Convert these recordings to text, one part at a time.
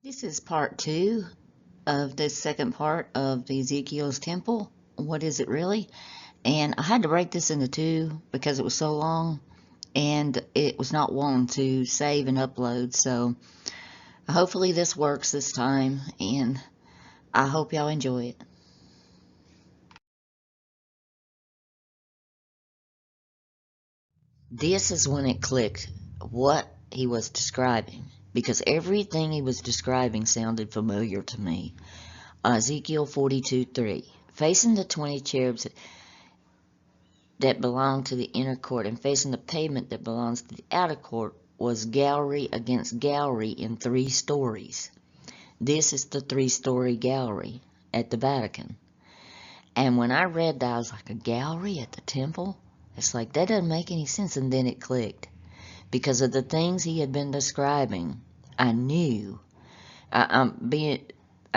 This is part two of the second part of Ezekiel's temple. What is it really? And I had to break this into two because it was so long and it was not wanting to save and upload. So hopefully this works this time, and I hope y'all enjoy it. This is when it clicked what he was describing, because everything he was describing sounded familiar to me. Ezekiel 42:3. Facing the 20 cherubs that belonged to the inner court and facing the pavement that belongs to the outer court was gallery against gallery in 3 stories. This is the 3-story gallery at the Vatican. And when I read that, I was like, a gallery at the temple? It's like, that doesn't make any sense. And then it clicked. Because of the things he had been describing, I knew. I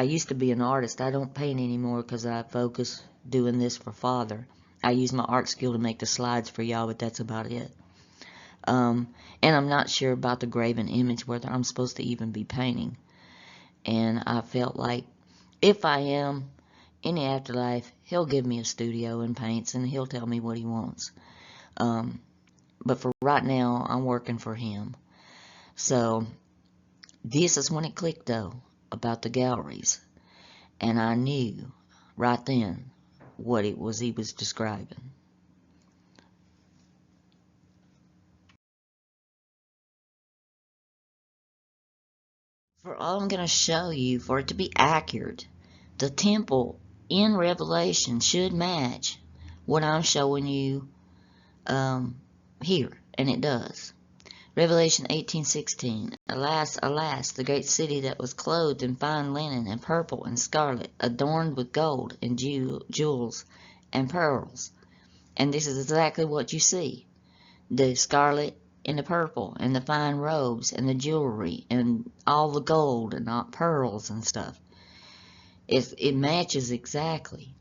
used to be an artist. I don't paint anymore because I focus doing this for Father. I use my art skill to make the slides for y'all, but that's about it. And I'm not sure about the graven image, whether I'm supposed to even be painting. And I felt like if I am in the afterlife, he'll give me a studio and paints, and he'll tell me what he wants. But for right now, I'm working for him. So this is when it clicked, though, about the galleries. And I knew right then what it was he was describing. For all I'm going to show you, for it to be accurate, the temple in Revelation should match what I'm showing you here, and it does. Revelation 18:16. Alas, alas, the great city that was clothed in fine linen and purple and scarlet, adorned with gold and jewels and pearls. And this is exactly what you see. The scarlet and the purple and the fine robes and the jewelry and all the gold and all pearls and stuff. It matches exactly.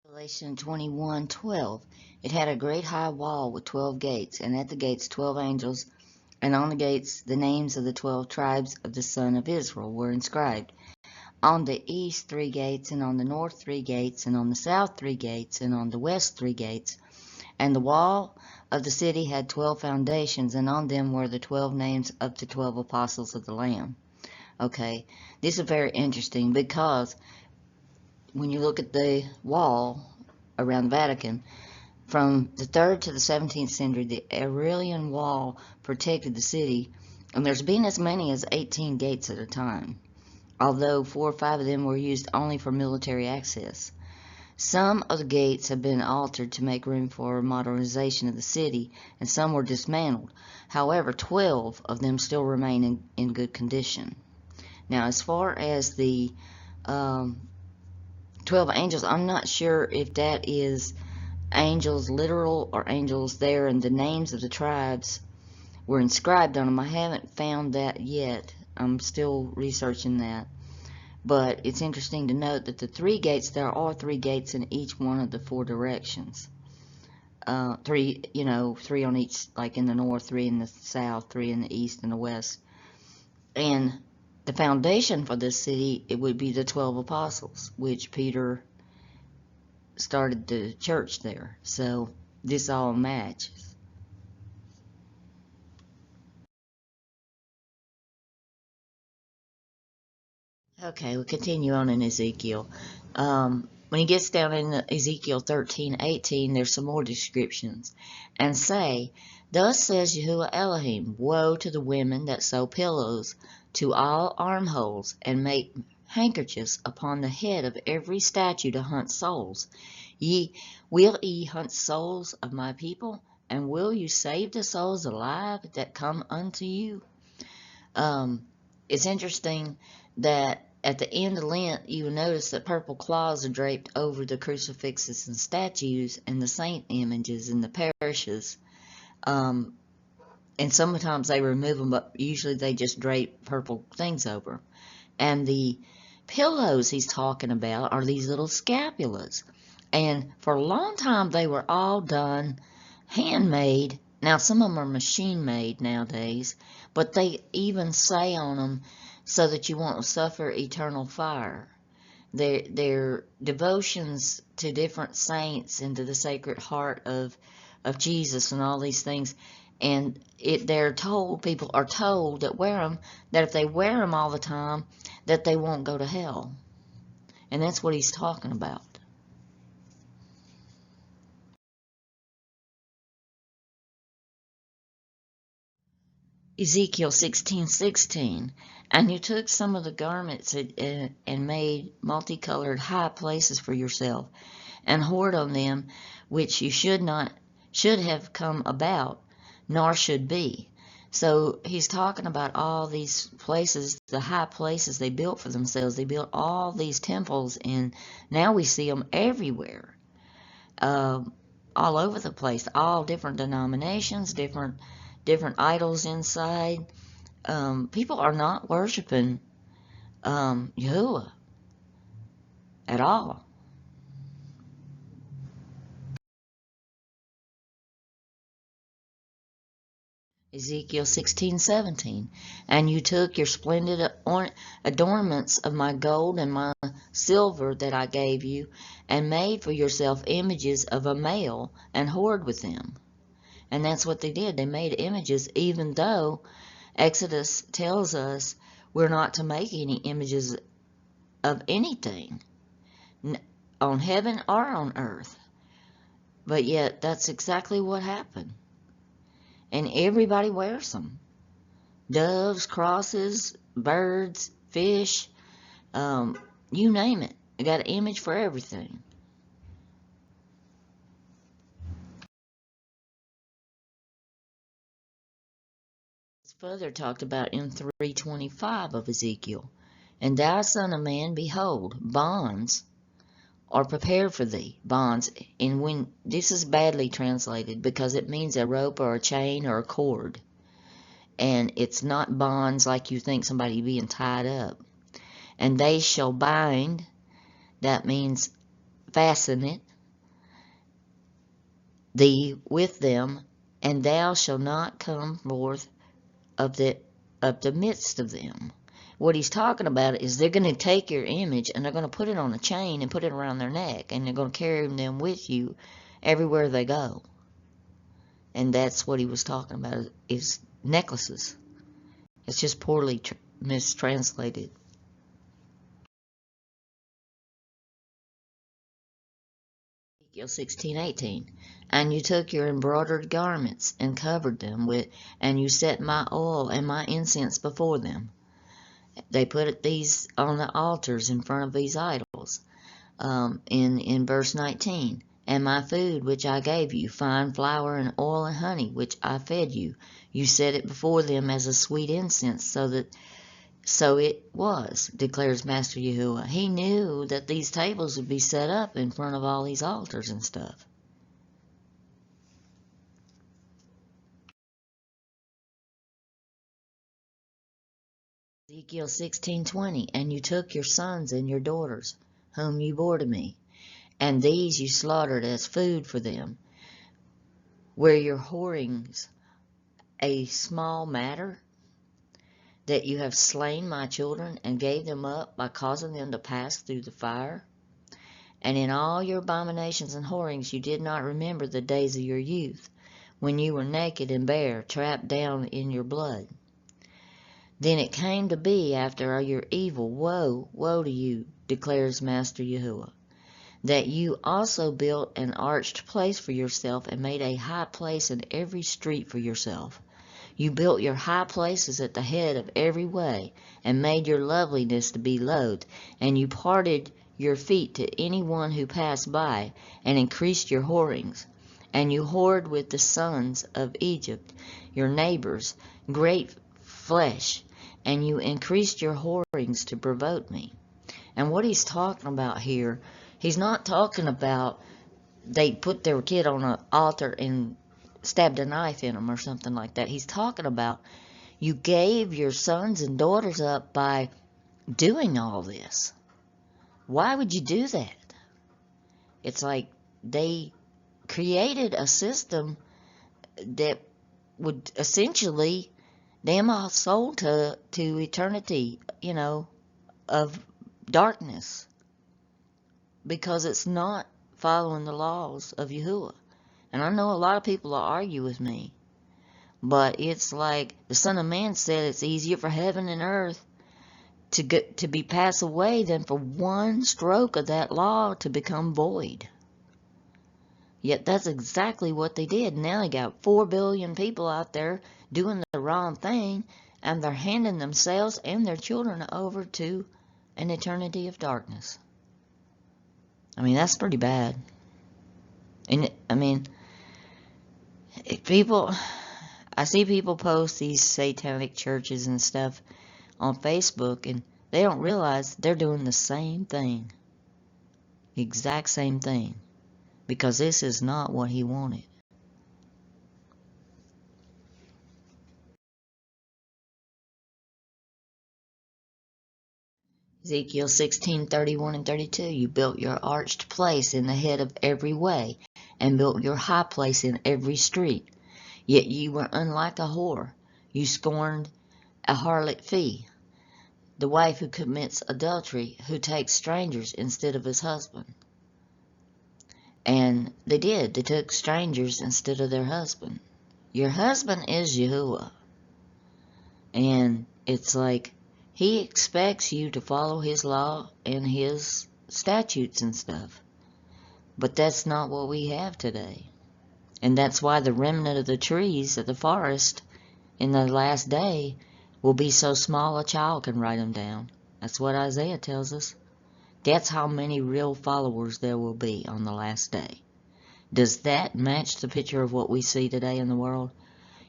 Revelation 21:12. It had a great high wall with 12 gates, and at the gates 12 angels, and on the gates the names of the 12 tribes of the son of Israel were inscribed. On the east 3 gates, and on the north 3 gates, and on the south 3 gates, and on the west 3 gates. And the wall of the city had 12 foundations, and on them were the 12 names of the 12 apostles of the Lamb. Okay, this is very interesting because when you look at the wall around the Vatican, from the 3rd to the 17th century, the Aurelian Wall protected the city, and there's been as many as 18 gates at a time, although 4 or 5 of them were used only for military access. Some of the gates have been altered to make room for modernization of the city, and some were dismantled. However, 12 of them still remain in good condition. Now, as far as the 12 angels, I'm not sure if that is angels literal or angels there, and the names of the tribes were inscribed on them. I haven't found that yet. I'm still researching that. But it's interesting to note that the 3 gates, there are 3 gates in each one of the 4 directions. 3 on each, like in the north, 3 in the south, 3 in the east and the west. And the foundation for this city, it would be the 12 apostles, which Peter started the church there. So this all matches. Okay, we'll continue on in Ezekiel. When he gets down in Ezekiel 13:18, there's some more descriptions. And say, Thus says Yahuwah Elohim, Woe to the women that sew pillows to all armholes, and make handkerchiefs upon the head of every statue to hunt souls. Will ye hunt souls of my people? And will you save the souls alive that come unto you? It's interesting that at the end of Lent, you will notice that purple cloths are draped over the crucifixes and statues and the saint images and the parishes. And sometimes they remove them, but usually they just drape purple things over. And the pillows he's talking about are these little scapulas. And for a long time, they were all done handmade Now, some of them are machine made nowadays, but they even say on them so that you won't suffer eternal fire. They're devotions to different saints and to the Sacred Heart of Jesus and all these things. And they're told, people are told that wear them, that if they wear them all the time, that they won't go to hell. And that's what he's talking about. Ezekiel 16:16, and you took some of the garments and made multicolored high places for yourself, and whored on them, which you should have come about, nor should be. So he's talking about all these places, the high places they built for themselves. They built all these temples, and now we see them everywhere, uh, all over the place, all different denominations, different idols inside. People are not worshiping Yahuwah at all. Ezekiel 16:17, and you took your splendid adornments of my gold and my silver that I gave you, and made for yourself images of a male, and whored with them. And that's what they did. They made images, even though Exodus tells us we're not to make any images of anything on heaven or on earth. But yet, that's exactly what happened. And everybody wears them. Doves, crosses, birds, fish, you name it. You got an image for everything. It's further talked about in 3:25 of Ezekiel. And thou, son of man, behold, bonds are prepared for thee. Bonds. And when this is badly translated because it means a rope or a chain or a cord. And it's not bonds like you think somebody being tied up. And they shall bind, that means fasten it, thee with them, and thou shalt not come forth of the midst of them. What he's talking about is they're going to take your image and they're going to put it on a chain and put it around their neck, and they're going to carry them with you everywhere they go. And that's what he was talking about, is necklaces. It's just poorly mistranslated. Ezekiel 16:18, and you took your embroidered garments and covered them with, and you set my oil and my incense before them. They put these on the altars in front of these idols. In verse 19, and my food which I gave you, fine flour and oil and honey, which I fed you, you set it before them as a sweet incense, so it was, declares Master Yahuwah. He knew that these tables would be set up in front of all these altars and stuff. Ezekiel 16:20, and you took your sons and your daughters, whom you bore to me, and these you slaughtered as food for them. Were your whorings a small matter, that you have slain my children and gave them up by causing them to pass through the fire? And in all your abominations and whorings you did not remember the days of your youth, when you were naked and bare, trapped down in your blood. Then it came to be after your evil, woe, woe to you, declares Master Yahuwah, that you also built an arched place for yourself and made a high place in every street for yourself. You built your high places at the head of every way, and made your loveliness to be loathed, and you parted your feet to any one who passed by, and increased your whorings. And you whored with the sons of Egypt, your neighbors, great flesh, and you increased your whorings to provoke me. And what he's talking about here, he's not talking about they put their kid on an altar and stabbed a knife in them or something like that. He's talking about you gave your sons and daughters up by doing all this. Why would you do that? It's like they created a system that would essentially damn our soul to eternity, of darkness, because it's not following the laws of Yahuwah. And I know a lot of people will argue with me, but it's like the Son of Man said, it's easier for heaven and earth to be passed away than for one stroke of that law to become void. Yet that's exactly what they did. Now they got 4 billion people out there doing the wrong thing, and they're handing themselves and their children over to an eternity of darkness. I mean, that's pretty bad. And I mean, I see people post these satanic churches and stuff on Facebook, and they don't realize they're doing the same thing. The exact same thing. Because this is not what he wanted. Ezekiel 16:31 and 32. You built your arched place in the head of every way, and built your high place in every street. Yet you were unlike a whore. You scorned a harlot fee, the wife who commits adultery, who takes strangers instead of his husband. And they did. They took strangers instead of their husband. Your husband is Yahuwah. And it's like he expects you to follow his law and his statutes and stuff. But that's not what we have today. And that's why the remnant of the trees of the forest in the last day will be so small a child can write them down. That's what Isaiah tells us. That's how many real followers there will be on the last day. Does that match the picture of what we see today in the world?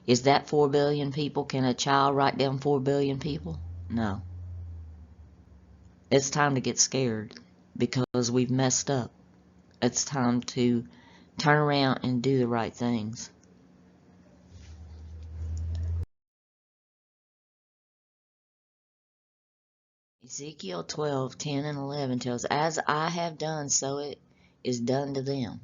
Is that 4 billion people? Can a child write down 4 billion people? No. It's time to get scared because we've messed up. It's time to turn around and do the right things. Ezekiel 12:10 and 11 tells, as I have done, so it is done to them.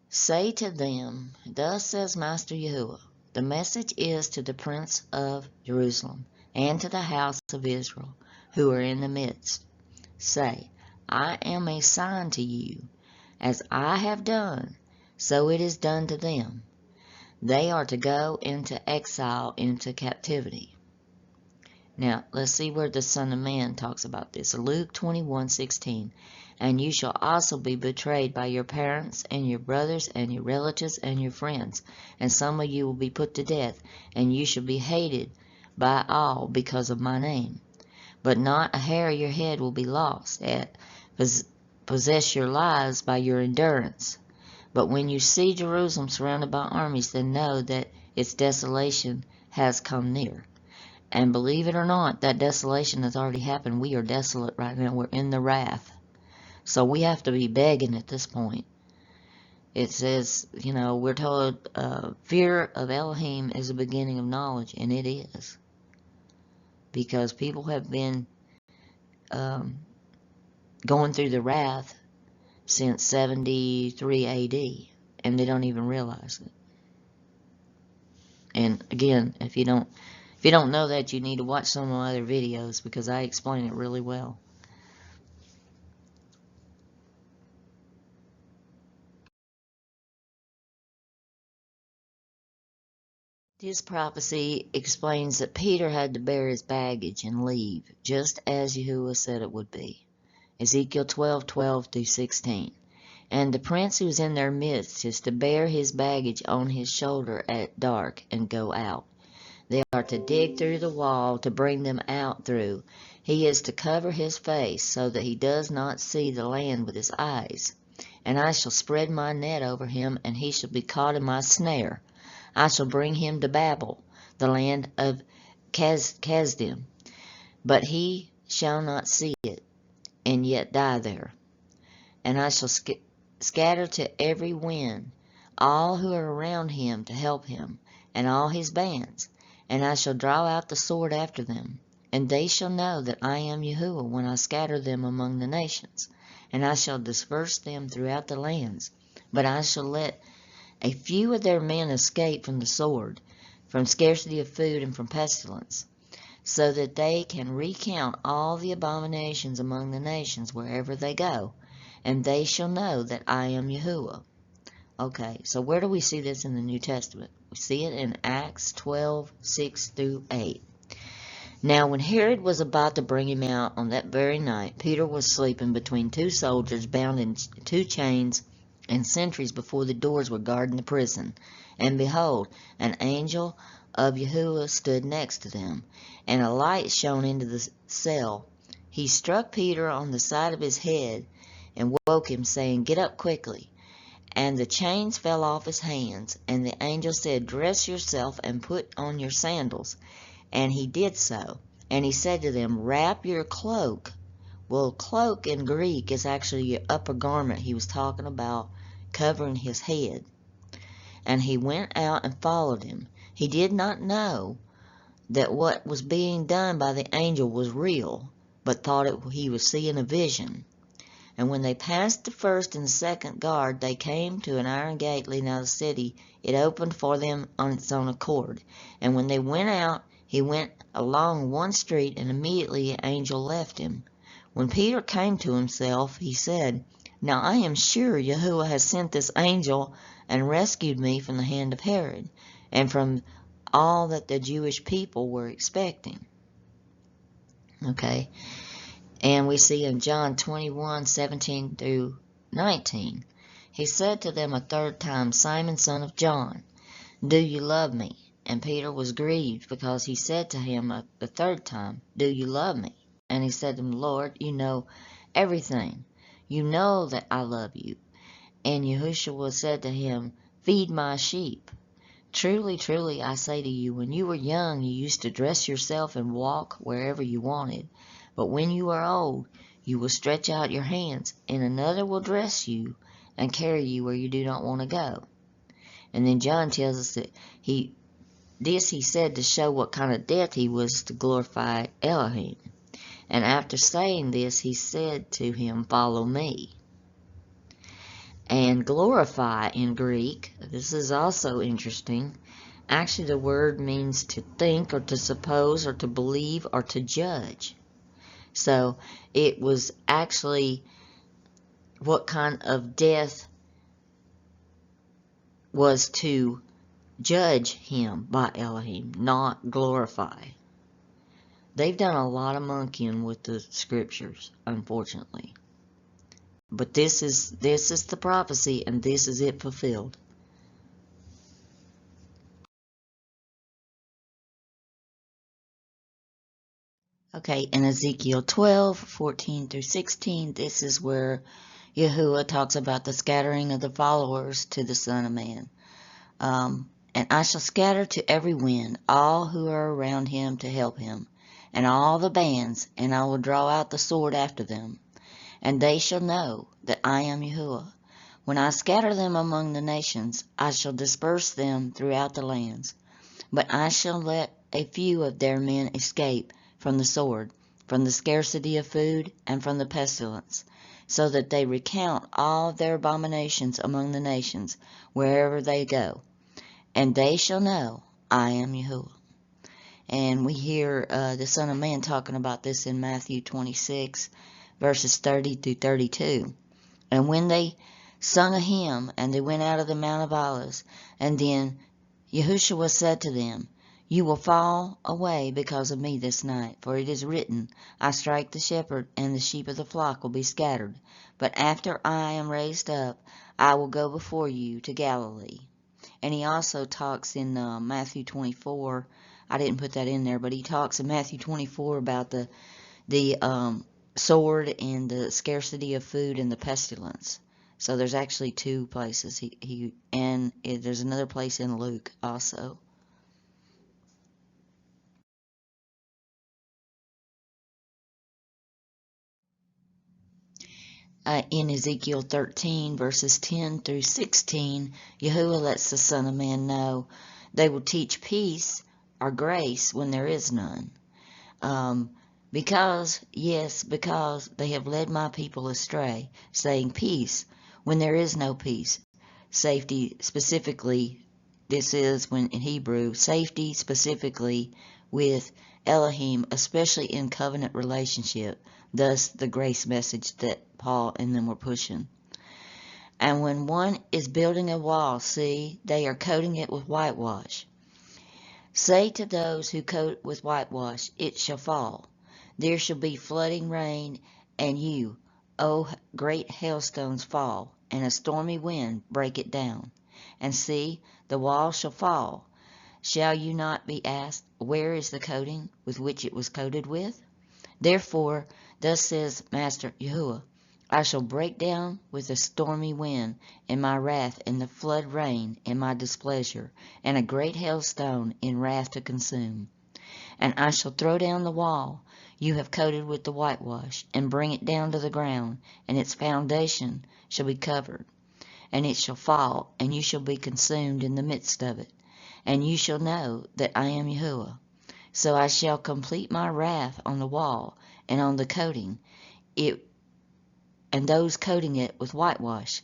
Say to them, thus says Master Yahuwah, the message is to the prince of Jerusalem and to the house of Israel, who are in the midst. Say, I am a sign to you. As I have done, so it is done to them. They are to go into exile, into captivity. Now, let's see where the Son of Man talks about this. Luke 21:16. And you shall also be betrayed by your parents and your brothers and your relatives and your friends, and some of you will be put to death, and you shall be hated by all because of my name. But not a hair of your head will be lost. Possess your lives by your endurance. But when you see Jerusalem surrounded by armies, then know that its desolation has come near. And believe it or not, that desolation has already happened. We are desolate right now. We're in the wrath. So we have to be begging at this point. It says, we're told fear of Elohim is the beginning of knowledge, and it is. Because people have been going through the wrath since 73 AD, and they don't even realize it. And again, if you don't know that, you need to watch some of my other videos because I explain it really well. This prophecy explains that Peter had to bear his baggage and leave, just as Yahuwah said it would be. Ezekiel 12:12-16. And the prince who is in their midst is to bear his baggage on his shoulder at dark and go out. They are to dig through the wall to bring them out through. He is to cover his face so that he does not see the land with his eyes. And I shall spread my net over him, and he shall be caught in my snare. I shall bring him to Babel, the land of Kasdim, but he shall not see it, and yet die there. And I shall scatter to every wind all who are around him to help him, and all his bands. And I shall draw out the sword after them. And they shall know that I am Yahuwah when I scatter them among the nations. And I shall disperse them throughout the lands. But I shall let A few of their men escape from the sword, from scarcity of food, and from pestilence, so that they can recount all the abominations among the nations wherever they go, and they shall know that I am Yahuwah. Okay, so where do we see this in the New Testament? We see it in Acts 12:6-8. Now when Herod was about to bring him out on that very night, Peter was sleeping between two soldiers bound in two chains, and sentries before the doors were guarding the prison. And behold, an angel of Yahuwah stood next to them, and a light shone into the cell. He struck Peter on the side of his head and woke him, saying, "Get up quickly." And the chains fell off his hands, and the angel said, "Dress yourself and put on your sandals." And he did so. And he said to them, "Wrap your cloak." Well, cloak in Greek is actually your upper garment. He was talking about covering his head. And he went out and followed him. He did not know that what was being done by the angel was real, but thought he was seeing a vision. And when they passed the first and second guard, they came to an iron gate leading out of the city. It opened for them on its own accord. And when they went out, he went along one street, and immediately the angel left him. When Peter came to himself, he said, "Now I am sure Yahuwah has sent this angel and rescued me from the hand of Herod, and from all that the Jewish people were expecting." Okay. And we see in John 21:17-19, he said to them a third time, "Simon, son of John, do you love me?" And Peter was grieved because he said to him the third time, "Do you love me?" And he said to him, "Lord, you know everything. You know that I love you." And Yahushua said to him, "Feed my sheep. Truly, truly, I say to you, when you were young, you used to dress yourself and walk wherever you wanted. But when you are old, you will stretch out your hands, and another will dress you and carry you where you do not want to go." And then John tells us that he said to show what kind of death he was to glorify Elohim. And after saying this, he said to him, "Follow me." And glorify in Greek, this is also interesting. Actually, the word means to think or to suppose or to believe or to judge. So it was actually what kind of death was to judge him by Elohim, not glorify. They've done a lot of monkeying with the scriptures, unfortunately. But this is the prophecy, and this is it fulfilled. Okay, in Ezekiel 12:14-16, this is where Yahuwah talks about the scattering of the followers to the Son of Man. And I shall scatter to every wind all who are around him to help him, and all the bands, and I will draw out the sword after them. And they shall know that I am Yahuwah. When I scatter them among the nations, I shall disperse them throughout the lands. But I shall let a few of their men escape from the sword, from the scarcity of food, and from the pestilence, so that they recount all their abominations among the nations, wherever they go. And they shall know I am Yahuwah. And we hear the Son of Man talking about this in Matthew 26, verses 30-32. And when they sung a hymn, and they went out of the Mount of Olives, and then Yahushua said to them, "You will fall away because of me this night, for it is written, I strike the shepherd, and the sheep of the flock will be scattered. But after I am raised up, I will go before you to Galilee." And he also talks in Matthew 24. I didn't put that in there, but he talks in Matthew 24 about the sword and the scarcity of food and the pestilence. So there's actually two places. There's another place in Luke also. In Ezekiel 13, verses 10-16, Yahuwah lets the Son of Man know they will teach peace or grace when there is none. Because they have led my people astray, saying peace when there is no peace. safety specifically, this is when in Hebrew, safety specifically with Elohim, especially in covenant relationship, thus the grace message that Paul and them were pushing. And when one is building a wall, see, they are coating it with whitewash. Say to those who coat with whitewash, it shall fall. There shall be flooding rain, and you, O great hailstones, fall, and a stormy wind break it down. And see, the wall shall fall. Shall you not be asked, where is the coating with which it was coated with? Therefore, thus says Master Yahuwah, I shall break down with a stormy wind in my wrath, and the flood rain in my displeasure, and a great hailstone in wrath to consume. And I shall throw down the wall you have coated with the whitewash, and bring it down to the ground, and its foundation shall be covered. And it shall fall, and you shall be consumed in the midst of it. And you shall know that I am Yahuwah. So I shall complete my wrath on the wall, and on the coating, it and those coating it with whitewash.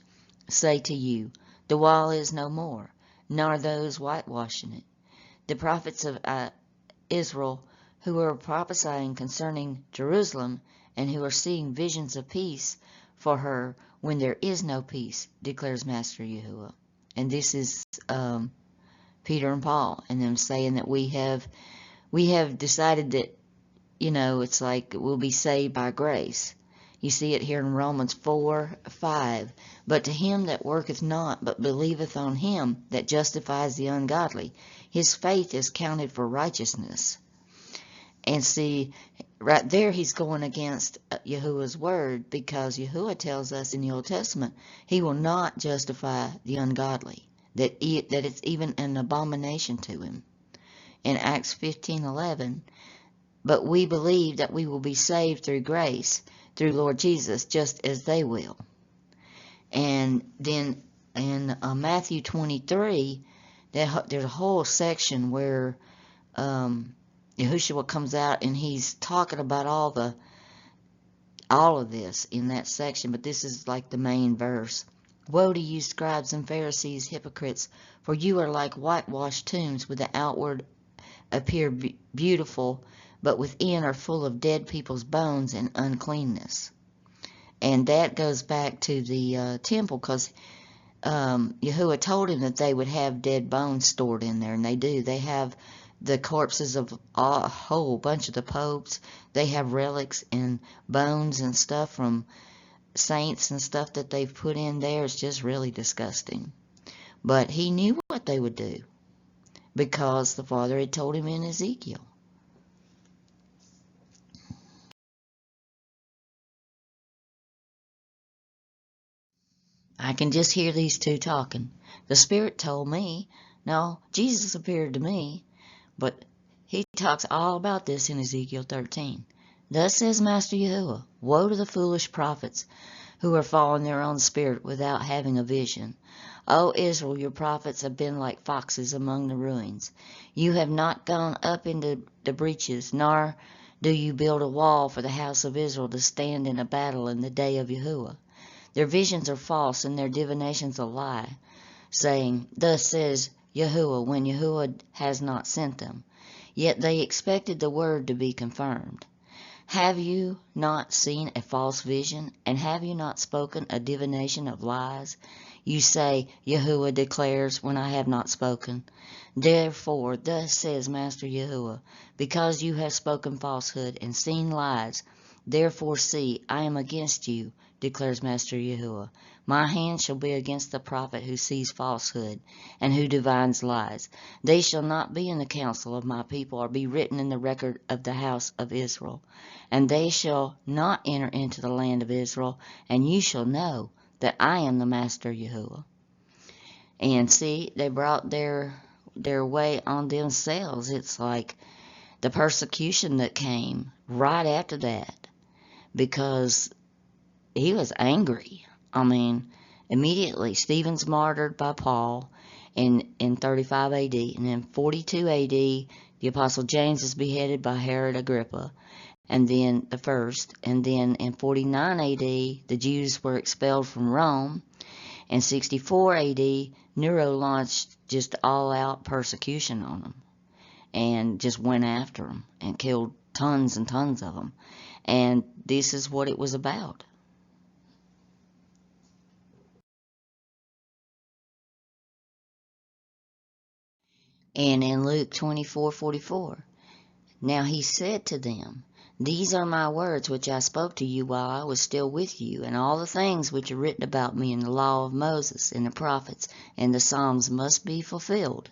Say to you, the wall is no more, nor those whitewashing it. The prophets of Israel, who are prophesying concerning Jerusalem, and who are seeing visions of peace for her when there is no peace, declares Master Yahuwah. And this is Peter and Paul, and them saying that we have decided that, it's like we'll be saved by grace. You see it here in Romans 4:5. But to him that worketh not, but believeth on him that justifies the ungodly, his faith is counted for righteousness. And see, right there he's going against Yahuwah's word, because Yahuwah tells us in the Old Testament he will not justify the ungodly, that it's even an abomination to him. In Acts 15:11, but we believe that we will be saved through grace, through Lord Jesus, just as they will. And then in Matthew 23, there's a whole section where Yahushua comes out and he's talking about all of this in that section, but this is like the main verse. Woe to you, scribes and Pharisees, hypocrites, for you are like whitewashed tombs, with the outward appear beautiful, but within are full of dead people's bones and uncleanness. And that goes back to the temple, because Yahuwah told him that they would have dead bones stored in there, and they do. They have the corpses of a whole bunch of the popes. They have relics and bones and stuff from saints and stuff that they've put in there. It's just really disgusting. But he knew what they would do, because the Father had told him in Ezekiel. I can just hear these two talking. The Spirit told me, no, Jesus appeared to me, but he talks all about this in Ezekiel 13. Thus says Master Yahuwah, woe to the foolish prophets who are following their own spirit without having a vision. O Israel, your prophets have been like foxes among the ruins. You have not gone up into the breaches, nor do you build a wall for the house of Israel to stand in a battle in the day of Yahuwah. Their visions are false, and their divinations a lie, saying, thus says Yahuwah, when Yahuwah has not sent them. Yet they expected the word to be confirmed. Have you not seen a false vision, and have you not spoken a divination of lies? You say, Yahuwah declares, when I have not spoken. Therefore, thus says Master Yahuwah, because you have spoken falsehood and seen lies, therefore see, I am against you, declares Master Yahuwah. My hand shall be against the prophet who sees falsehood and who divines lies. They shall not be in the council of my people, or be written in the record of the house of Israel. And they shall not enter into the land of Israel, and you shall know that I am the Master Yahuwah. And see, they brought their way on themselves. It's like the persecution that came right after that, because he was angry. I mean, immediately Stephen's martyred by Paul in 35 AD, and in 42 AD the Apostle James is beheaded by Herod Agrippa, and then the first, and then in 49 AD the Jews were expelled from Rome, In 64 AD, Nero launched just all-out persecution on them and just went after them and killed tons and tons of them. And this is what it was about. And in Luke 24:44, now he said to them, These are my words which I spoke to you while I was still with you, and all the things which are written about me in the law of Moses and the prophets and the Psalms must be fulfilled.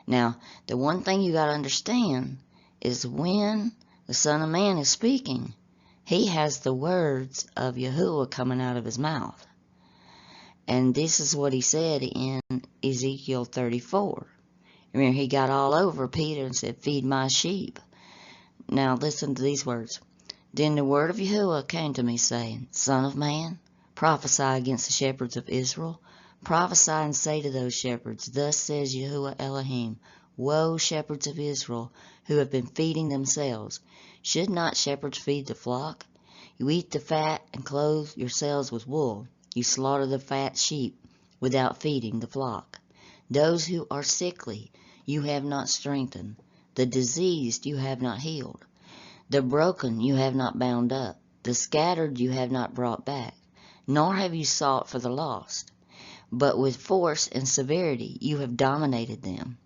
Now, the one thing you got to understand is when the Son of Man is speaking, he has the words of Yahuwah coming out of his mouth. And this is what he said in Ezekiel 34. Remember, he got all over Peter and said, Feed my sheep. Now listen to these words. Then the word of Yahuwah came to me, saying, Son of man, prophesy against the shepherds of Israel. Prophesy and say to those shepherds, Thus says Yahuwah Elohim, Woe, shepherds of Israel, who have been feeding themselves. Should not shepherds feed the flock? You eat the fat and clothe yourselves with wool. You slaughter the fat sheep without feeding the flock. Those who are sickly you have not strengthened. The diseased you have not healed. The broken you have not bound up. The scattered you have not brought back. Nor have you sought for the lost. But with force and severity you have dominated them.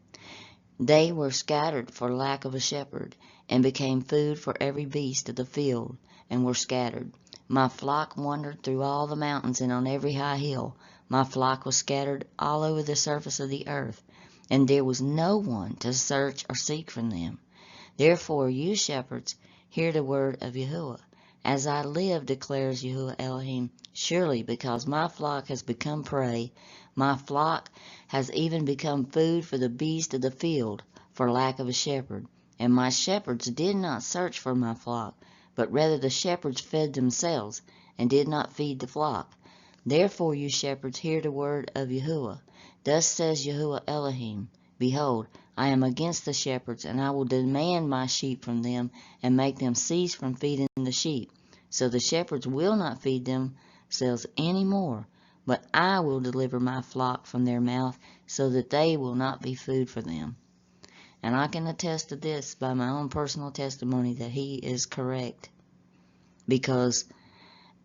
They were scattered for lack of a shepherd, and became food for every beast of the field, and were scattered. My flock wandered through all the mountains and on every high hill. My flock was scattered all over the surface of the earth, and there was no one to search or seek for them. Therefore, you shepherds, hear the word of Yahuwah. As I live, declares Yahuwah Elohim, surely because my flock has become prey, my flock has even become food for the beasts of the field, for lack of a shepherd. And my shepherds did not search for my flock, but rather the shepherds fed themselves, and did not feed the flock. Therefore, you shepherds, hear the word of Yahuwah. Thus says Yahuwah Elohim, Behold, I am against the shepherds, and I will demand my sheep from them, and make them cease from feeding the sheep. So the shepherds will not feed themselves any more, but I will deliver my flock from their mouth, so that they will not be food for them. And I can attest to this by my own personal testimony that he is correct, because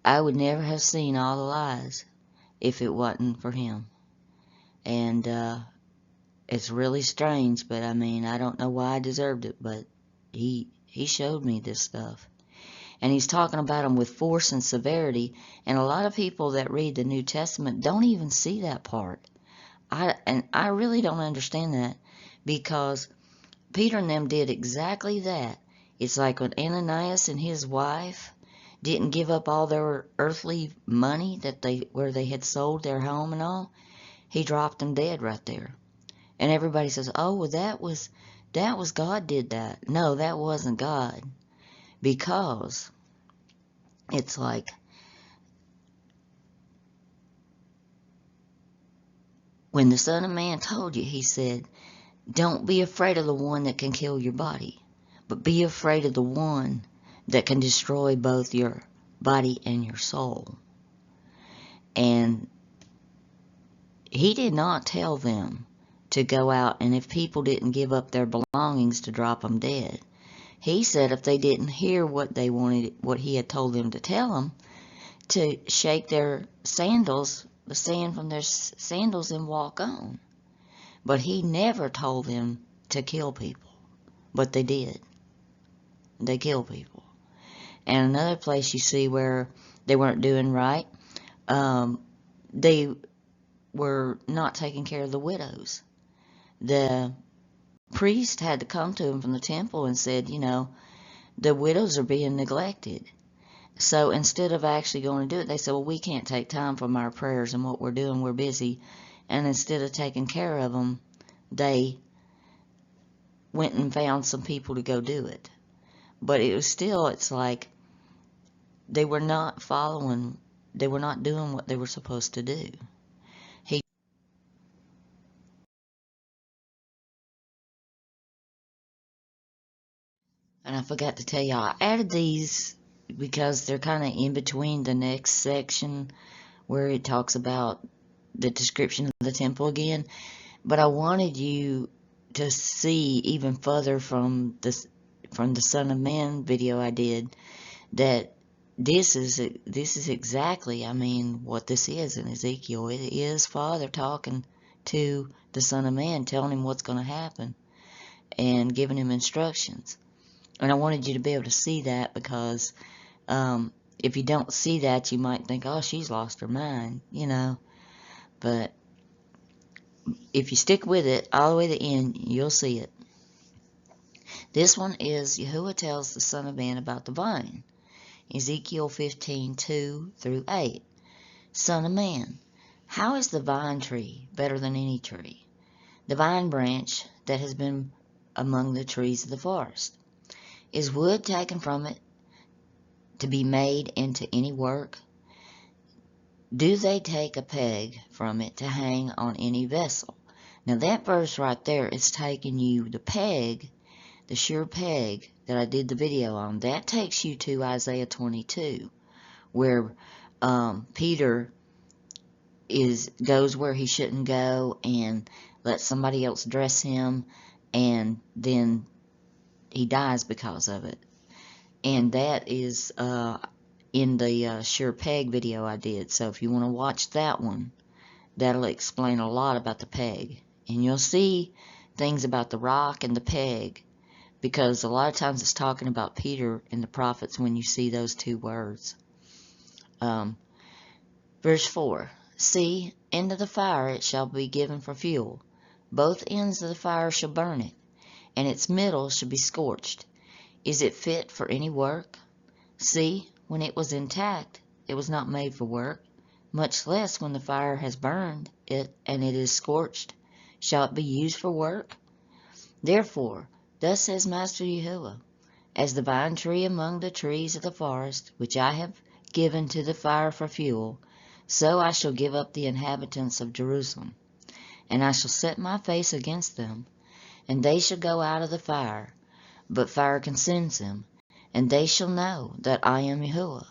I would never have seen all the lies if it wasn't for him. And it's really strange, but I mean, I don't know why I deserved it, but he showed me this stuff. And he's talking about them with force and severity, and a lot of people that read the New Testament don't even see that part. I really don't understand that, because Peter and them did exactly that. It's like when Ananias and his wife didn't give up all their earthly money where they had sold their home and all. He dropped them dead right there. And everybody says, "Oh, well, that was God did that." No, that wasn't God, because it's like when the Son of Man told you, he said, "Don't be afraid of the one that can kill your body, but be afraid of the one that can destroy both your body and your soul." And he did not tell them to go out, and if people didn't give up their belongings, to drop them dead. He said if they didn't hear what they wanted, what he had told them to tell them, to shake their sandals, the sand from their sandals, and walk on. But he never told them to kill people. But they did. They killed people. And another place you see where they weren't doing right, they were not taking care of the widows. The priest had to come to them from the temple and said, the widows are being neglected. So instead of actually going to do it, they said, well, we can't take time from our prayers and what we're doing, we're busy. And instead of taking care of them, they went and found some people to go do it. But it's like they were not doing what they were supposed to do. And I forgot to tell y'all, I added these because they're kind of in between the next section where it talks about the description of the temple again, but I wanted you to see even further from the Son of Man video I did, that this is exactly, I mean, what this is in Ezekiel. It is Father talking to the Son of Man, telling him what's going to happen and giving him instructions. And I wanted you to be able to see that, because if you don't see that, you might think, oh, she's lost her mind, you know. But if you stick with it all the way to the end, you'll see it. This one is Yahuwah tells the Son of Man about the vine. Ezekiel 15:2-8. Son of man, how is the vine tree better than any tree? The vine branch that has been among the trees of the forest. Is wood taken from it to be made into any work? Do they take a peg from it to hang on any vessel? Now that verse right there is taking you, the peg, the sure peg that I did the video on, that takes you to Isaiah 22, where Peter goes where he shouldn't go and lets somebody else dress him, and then he dies because of it. And that is in the sure peg video I did. So if you want to watch that one, that'll explain a lot about the peg. And you'll see things about the rock and the peg, because a lot of times it's talking about Peter and the prophets when you see those two words. Verse 4. See, into the fire it shall be given for fuel. Both ends of the fire shall burn it, and its middle shall be scorched. Is it fit for any work? See, when it was intact, it was not made for work, much less when the fire has burned it and it is scorched. Shall it be used for work? Therefore, thus says Master Yahuwah, as the vine tree among the trees of the forest, which I have given to the fire for fuel, so I shall give up the inhabitants of Jerusalem, and I shall set my face against them, and they shall go out of the fire, but fire consumes them, and they shall know that I am Yahuwah,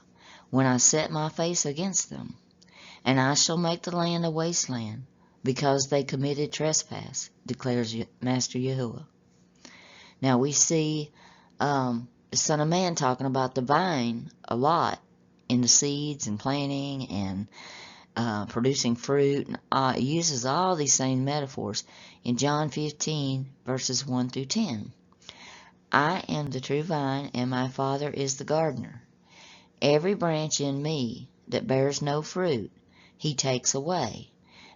when I set my face against them. And I shall make the land a wasteland, because they committed trespass, declares Master Yahuwah. Now we see the Son of Man talking about the vine a lot in the seeds and planting and producing fruit. And uses all these same metaphors in John 15, verses 1-10. I am the true vine, and my Father is the gardener. Every branch in me that bears no fruit, he takes away,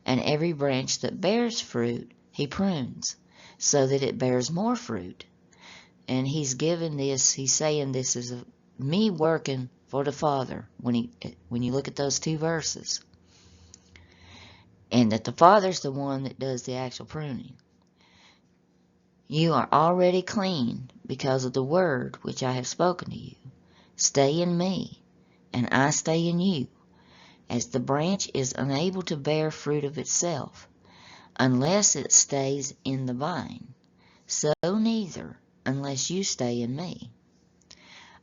and every branch that bears fruit, he prunes, so that it bears more fruit. And he's saying this is me working for the Father when you look at those two verses, and that the Father's the one that does the actual pruning. You are already clean because of the word which I have spoken to you. Stay in me, and I stay in you. As the branch is unable to bear fruit of itself, unless it stays in the vine, so neither unless you stay in me.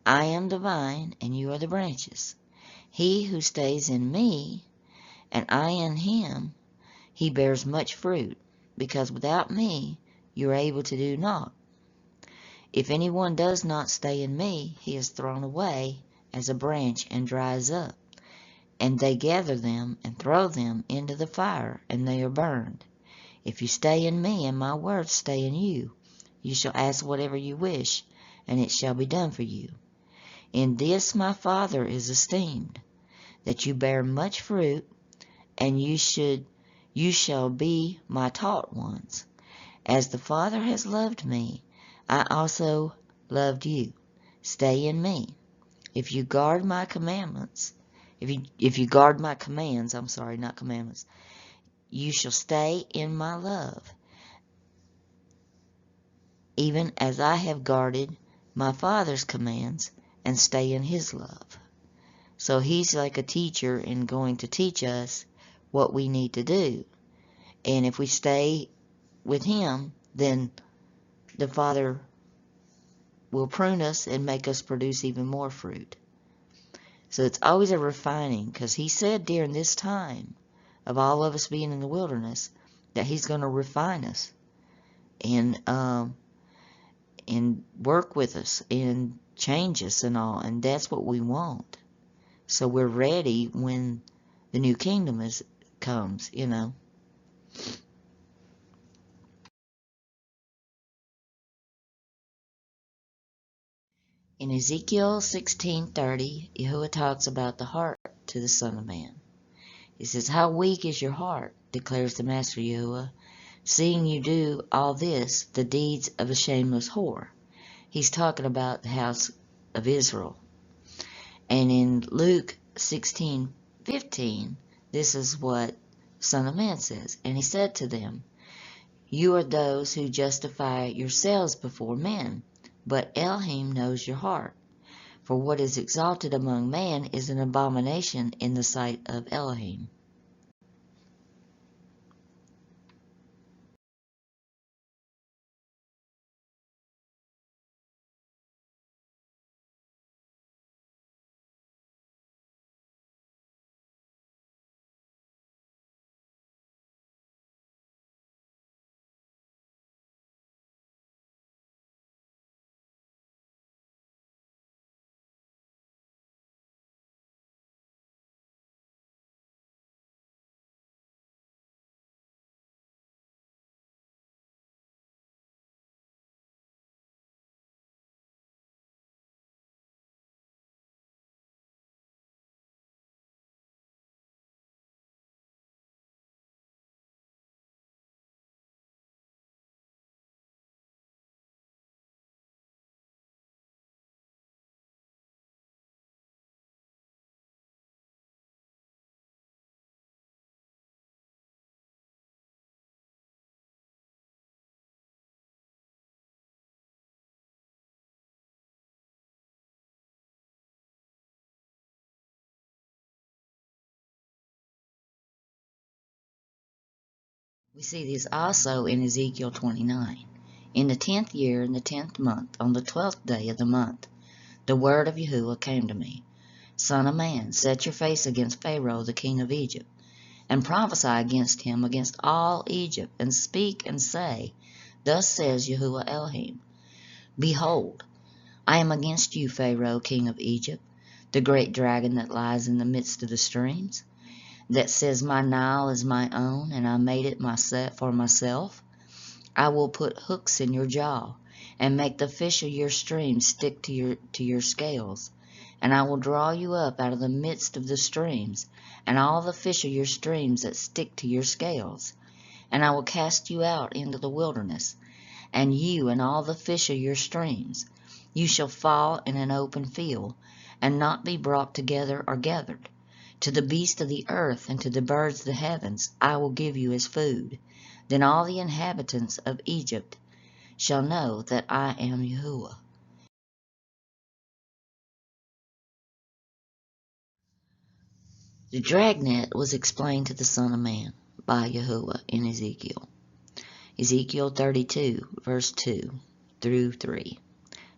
I am the vine, and you are the branches. He who stays in me, and I in him, he bears much fruit, because without me you are able to do naught. If anyone does not stay in me, he is thrown away as a branch and dries up, and they gather them and throw them into the fire, and they are burned. If you stay in me, and my words stay in you, you shall ask whatever you wish, and it shall be done for you. In this my Father is esteemed, that you bear much fruit, and you shall be my taught ones. As the Father has loved me, I also loved you. Stay in me. If you guard my commandments, if you guard my commands, not commandments, you shall stay in my love, even as I have guarded my Father's commands and stay in his love. So he's like a teacher and going to teach us what we need to do. And if we stay with him, then the Father will prune us and make us produce even more fruit. So it's always a refining, because he said during this time of all of us being in the wilderness, that he's going to refine us and work with us and change us and all, and that's what we want. So we're ready when the new kingdom comes, you know. In Ezekiel 16:30, Yahuwah talks about the heart to the Son of Man. He says, "How weak is your heart, declares the Master Yahuwah, seeing you do all this, the deeds of a shameless whore." He's talking about the house of Israel. And in Luke 16:15, this is what Son of Man says. "And he said to them, you are those who justify yourselves before men, but Elohim knows your heart. For what is exalted among man is an abomination in the sight of Elohim." We see this also in Ezekiel 29. "In the 10th year, in the 10th month, on the 12th day of the month, the word of Yahuwah came to me. Son of man, set your face against Pharaoh, the king of Egypt, and prophesy against him, against all Egypt, and speak and say, Thus says Yahuwah Elohim, Behold, I am against you, Pharaoh, king of Egypt, the great dragon that lies in the midst of the streams, that says, My Nile is my own, and I made it for myself. I will put hooks in your jaw, and make the fish of your streams stick to your scales. And I will draw you up out of the midst of the streams, and all the fish of your streams that stick to your scales. And I will cast you out into the wilderness, and you and all the fish of your streams. You shall fall in an open field, and not be brought together or gathered. To the beasts of the earth and to the birds of the heavens I will give you as food. Then all the inhabitants of Egypt shall know that I am Yahuwah." The dragnet was explained to the Son of Man by Yahuwah in Ezekiel. Ezekiel 32, verse 2 through 3.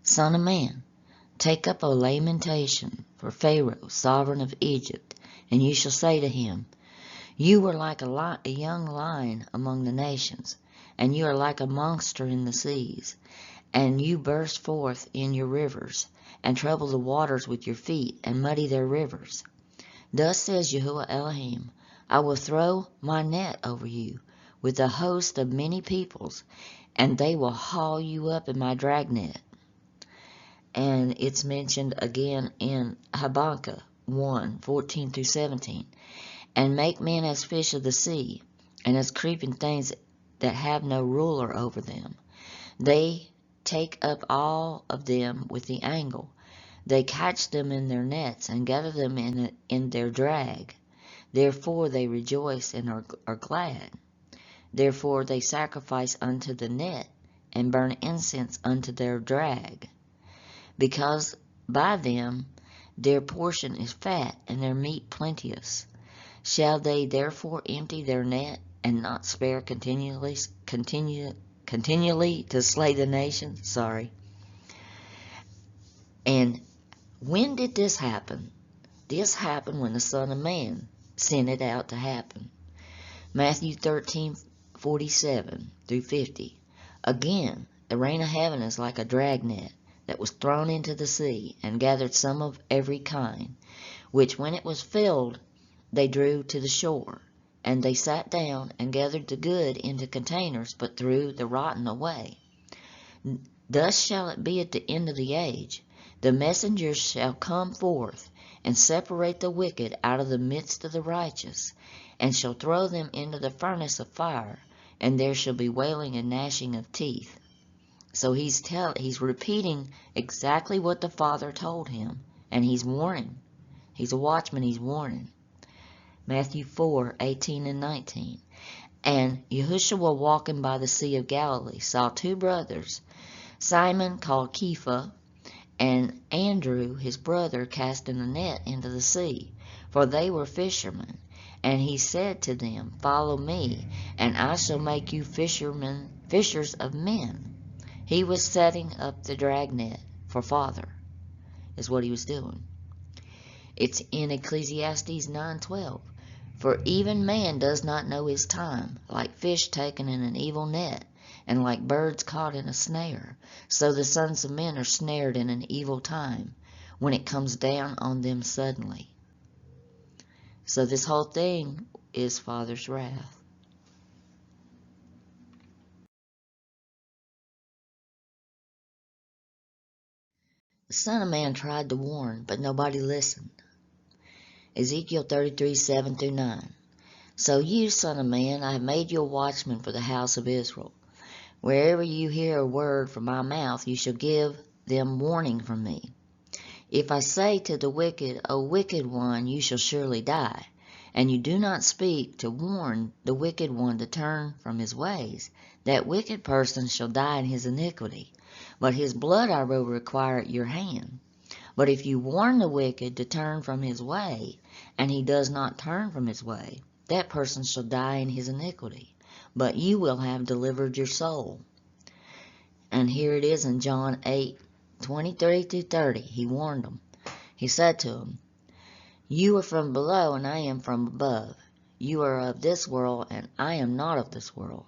"Son of man, take up a lamentation for Pharaoh, sovereign of Egypt, and you shall say to him, You were like a young lion among the nations, and you are like a monster in the seas, and you burst forth in your rivers, and trouble the waters with your feet, and muddy their rivers. Thus says Yahuwah Elohim, I will throw my net over you with a host of many peoples, and they will haul you up in my dragnet." And it's mentioned again in Habakkuk 1:14 through 17. "And make men as fish of the sea, and as creeping things that have no ruler over them. They take up all of them with the angle. They catch them in their nets, and gather them in their drag. Therefore they rejoice and are glad. Therefore they sacrifice unto the net, and burn incense unto their drag. Because by them their portion is fat, and their meat plenteous. Shall they therefore empty their net, and not spare continually to slay the nations?" Sorry. And when did this happen? This happened when the Son of Man sent it out to happen. Matthew 13:47 through 50. Again, the rain of heaven is like a dragnet that was thrown into the sea, and gathered some of every kind, which when it was filled, they drew to the shore. And they sat down and gathered the good into containers, but threw the rotten away. Thus shall it be at the end of the age. The messengers shall come forth, and separate the wicked out of the midst of the righteous, and shall throw them into the furnace of fire, and there shall be wailing and gnashing of teeth. So he's repeating exactly what the Father told him, and he's warning. He's a watchman, he's warning. Matthew 4:18 and 19. And Yahushua, walking by the Sea of Galilee, saw two brothers, Simon called Kepha, and Andrew his brother, casting a net into the sea, for they were fishermen. And he said to them, Follow me, and I shall make you fishers of men. He was setting up the dragnet for Father, is what he was doing. It's in Ecclesiastes 9:12. For even man does not know his time, like fish taken in an evil net, and like birds caught in a snare. So the sons of men are snared in an evil time, when it comes down on them suddenly. So this whole thing is Father's wrath. The Son of Man tried to warn, but nobody listened. Ezekiel 33:7 through 9. So you, Son of Man, I have made you a watchman for the house of Israel. Wherever you hear a word from my mouth, you shall give them warning from me. If I say to the wicked, O wicked one, you shall surely die, and you do not speak to warn the wicked one to turn from his ways, that wicked person shall die in his iniquity, but his blood I will require at your hand. But if you warn the wicked to turn from his way, and he does not turn from his way, that person shall die in his iniquity, but you will have delivered your soul. And here it is in John 8:23 through 30. He warned them. He said to them, You are from below, and I am from above. You are of this world, and I am not of this world.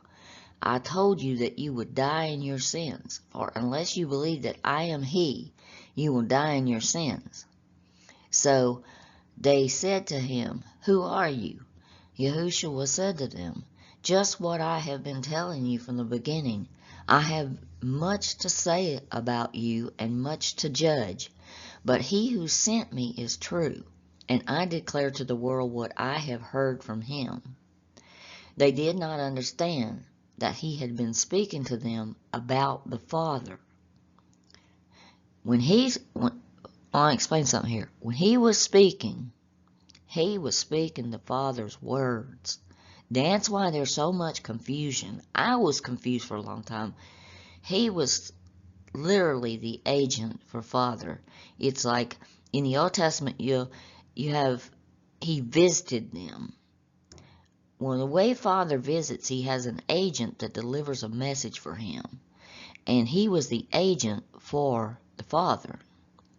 I told you that you would die in your sins, for unless you believe that I am He, you will die in your sins. So they said to him, Who are you? Yahushua said to them, Just what I have been telling you from the beginning. I have much to say about you and much to judge, but he who sent me is true, and I declare to the world what I have heard from him. They did not understand that he had been speaking to them about the Father. I'll explain something here. When he was speaking the Father's words. That's why there's so much confusion. I was confused for a long time. He was literally the agent for Father. It's like in the Old Testament, he visited them. Well, the way Father visits, he has an agent that delivers a message for him. And he was the agent for the Father.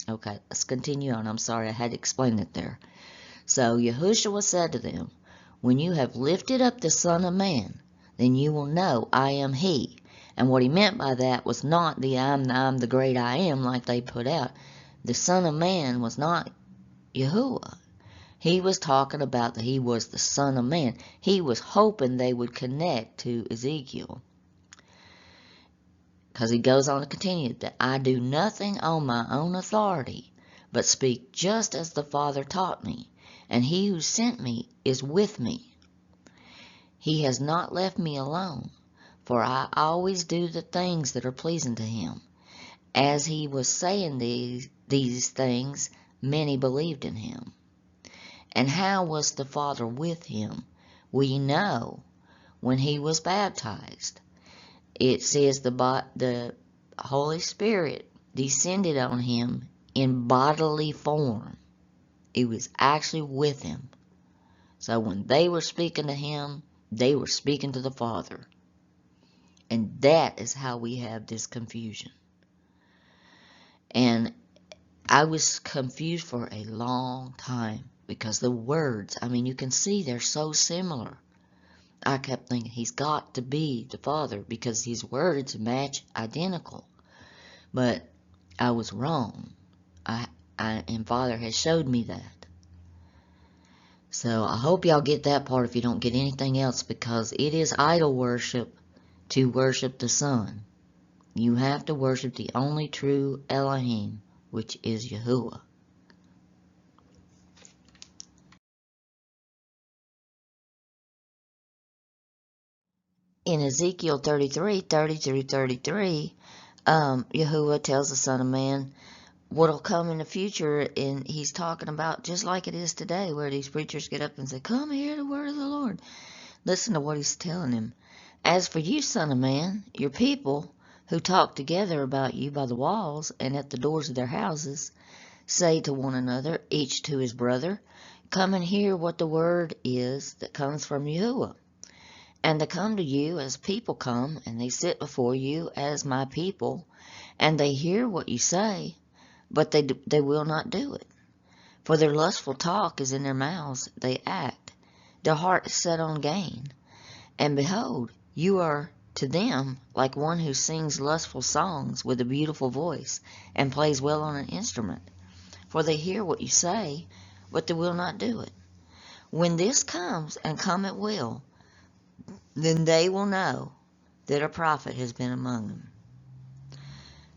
Okay, let's continue on. I'm sorry, I had to explain it there. So Yahushua said to them, When you have lifted up the Son of Man, then you will know I am He. And what he meant by that was not the I'm the great I am like they put out. The Son of Man was not Yahuwah. He was talking about that he was the Son of Man. He was hoping they would connect to Ezekiel. Because he goes on to continue that I do nothing on my own authority, but speak just as the Father taught me. And he who sent me is with me. He has not left me alone, for I always do the things that are pleasing to him. As he was saying these things, many believed in him. And how was the Father with him? We know when he was baptized. It says the Holy Spirit descended on him in bodily form. It was actually with him. So when they were speaking to him, they were speaking to the Father. And that is how we have this confusion. And I was confused for a long time because the words, you can see they're so similar. I kept thinking he's got to be the Father because his words match identical. But I was wrong. And Father has showed me that. So I hope y'all get that part if you don't get anything else, because it is idol worship to worship the Son. You have to worship the only true Elohim, which is Yahuwah. In Ezekiel 33:30-33, Yahuwah tells the Son of Man what'll come in the future, and he's talking about just like it is today, where these preachers get up and say, "Come hear the word of the Lord." Listen to what he's telling him. "As for you, Son of Man, your people, who talk together about you by the walls and at the doors of their houses, say to one another, each to his brother, Come and hear what the word is that comes from Yahuwah. And they come to you as people come, and they sit before you as my people, and they hear what you say, but they will not do it. For their lustful talk is in their mouths, they act. Their heart is set on gain. And behold, you are to them like one who sings lustful songs with a beautiful voice, and plays well on an instrument. For they hear what you say, but they will not do it. When this comes, and come it will, then they will know that a prophet has been among them."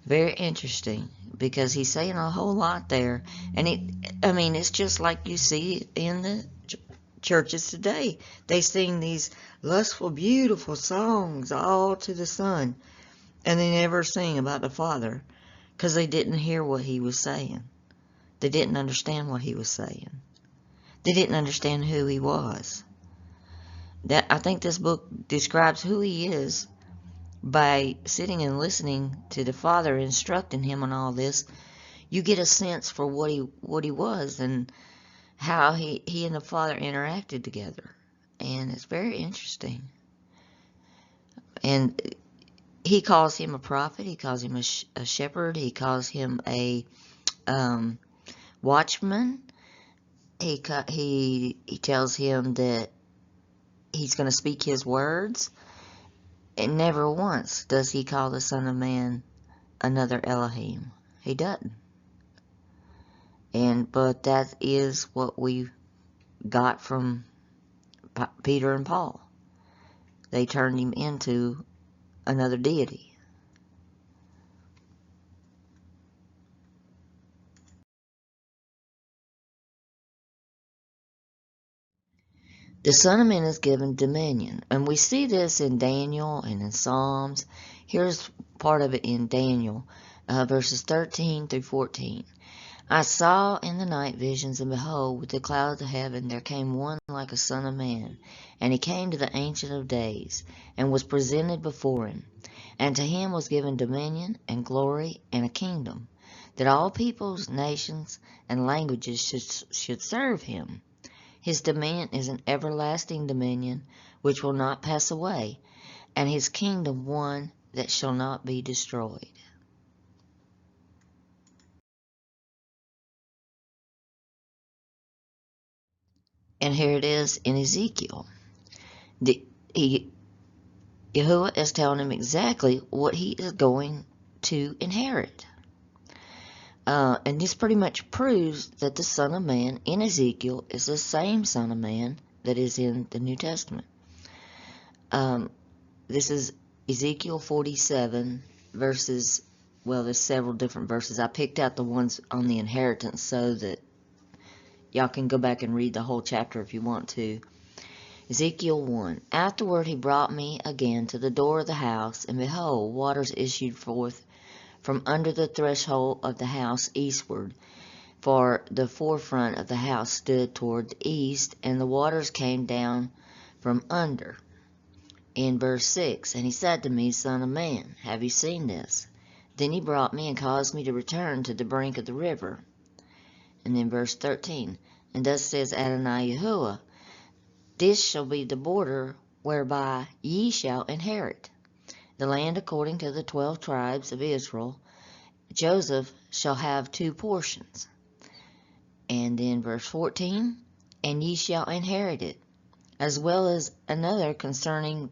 Very interesting, because he's saying a whole lot there. And it's just like you see in the churches today. They sing these lustful, beautiful songs all to the Son, and they never sing about the Father, because they didn't hear what he was saying. They didn't understand what he was saying. They didn't understand who he was. I think this book describes who he is by sitting and listening to the Father instructing him on all this. You get a sense for what he was and how he and the Father interacted together. And it's very interesting. And he calls him a prophet. He calls him a shepherd. He calls him a watchman. He tells him that he's going to speak his words. And never once does he call the Son of Man another Elohim. He doesn't. But that is what we got from Peter and Paul. They turned him into another deity. The Son of Man is given dominion, and we see this in Daniel and in Psalms. Here's part of it in Daniel, verses 13-14. "I saw in the night visions, and behold, with the clouds of heaven there came one like a son of man. And he came to the Ancient of Days, and was presented before him. And to him was given dominion, and glory, and a kingdom, that all peoples, nations, and languages should serve him. His dominion is an everlasting dominion, which will not pass away, and his kingdom one that shall not be destroyed." And here it is in Ezekiel. Yahuwah is telling him exactly what he is going to inherit. And this pretty much proves that the Son of Man in Ezekiel is the same Son of Man that is in the New Testament. This is Ezekiel 47 verses. Well, there's several different verses. I picked out the ones on the inheritance so that y'all can go back and read the whole chapter if you want to. Ezekiel 1. "Afterward he brought me again to the door of the house, and behold, waters issued forth from under the threshold of the house eastward, for the forefront of the house stood toward the east, and the waters came down from under." In verse 6, "And he said to me, Son of man, have you seen this? Then he brought me and caused me to return to the brink of the river." And then verse 13, "And thus says Adonai Yahuwah, this shall be the border whereby ye shall inherit the land according to the 12 tribes of Israel. Joseph shall have 2 portions." And then verse 14, "And ye shall inherit it, as well as another concerning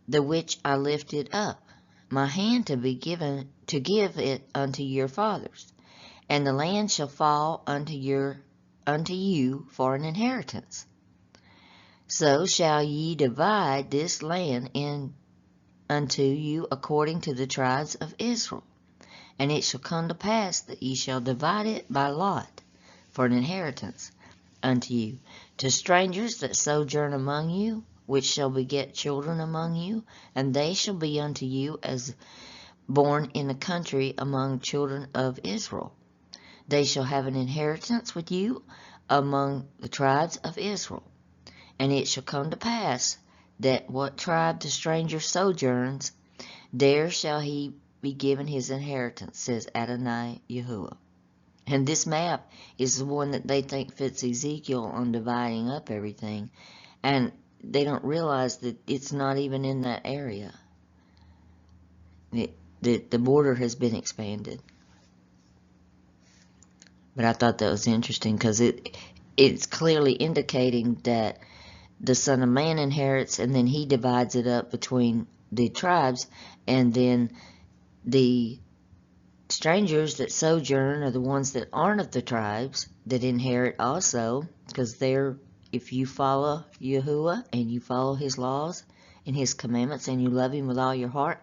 the which I lifted up my hand to give it unto your fathers, and the land shall fall unto you for an inheritance. So shall ye divide this land in unto you according to the tribes of Israel. And it shall come to pass that ye shall divide it by lot for an inheritance unto you, to strangers that sojourn among you, which shall beget children among you, and they shall be unto you as born in the country among children of Israel. They shall have an inheritance with you among the tribes of Israel. And it shall come to pass that what tribe the stranger sojourns, there shall he be given his inheritance, says Adonai Yahuwah. And this map is the one that they think fits Ezekiel on dividing up everything. And they don't realize that it's not even in that area. The border has been expanded. But I thought that was interesting because it's clearly indicating that the Son of Man inherits, and then he divides it up between the tribes, and then the strangers that sojourn are the ones that aren't of the tribes that inherit also, because if you follow Yahuwah and you follow his laws and his commandments and you love him with all your heart,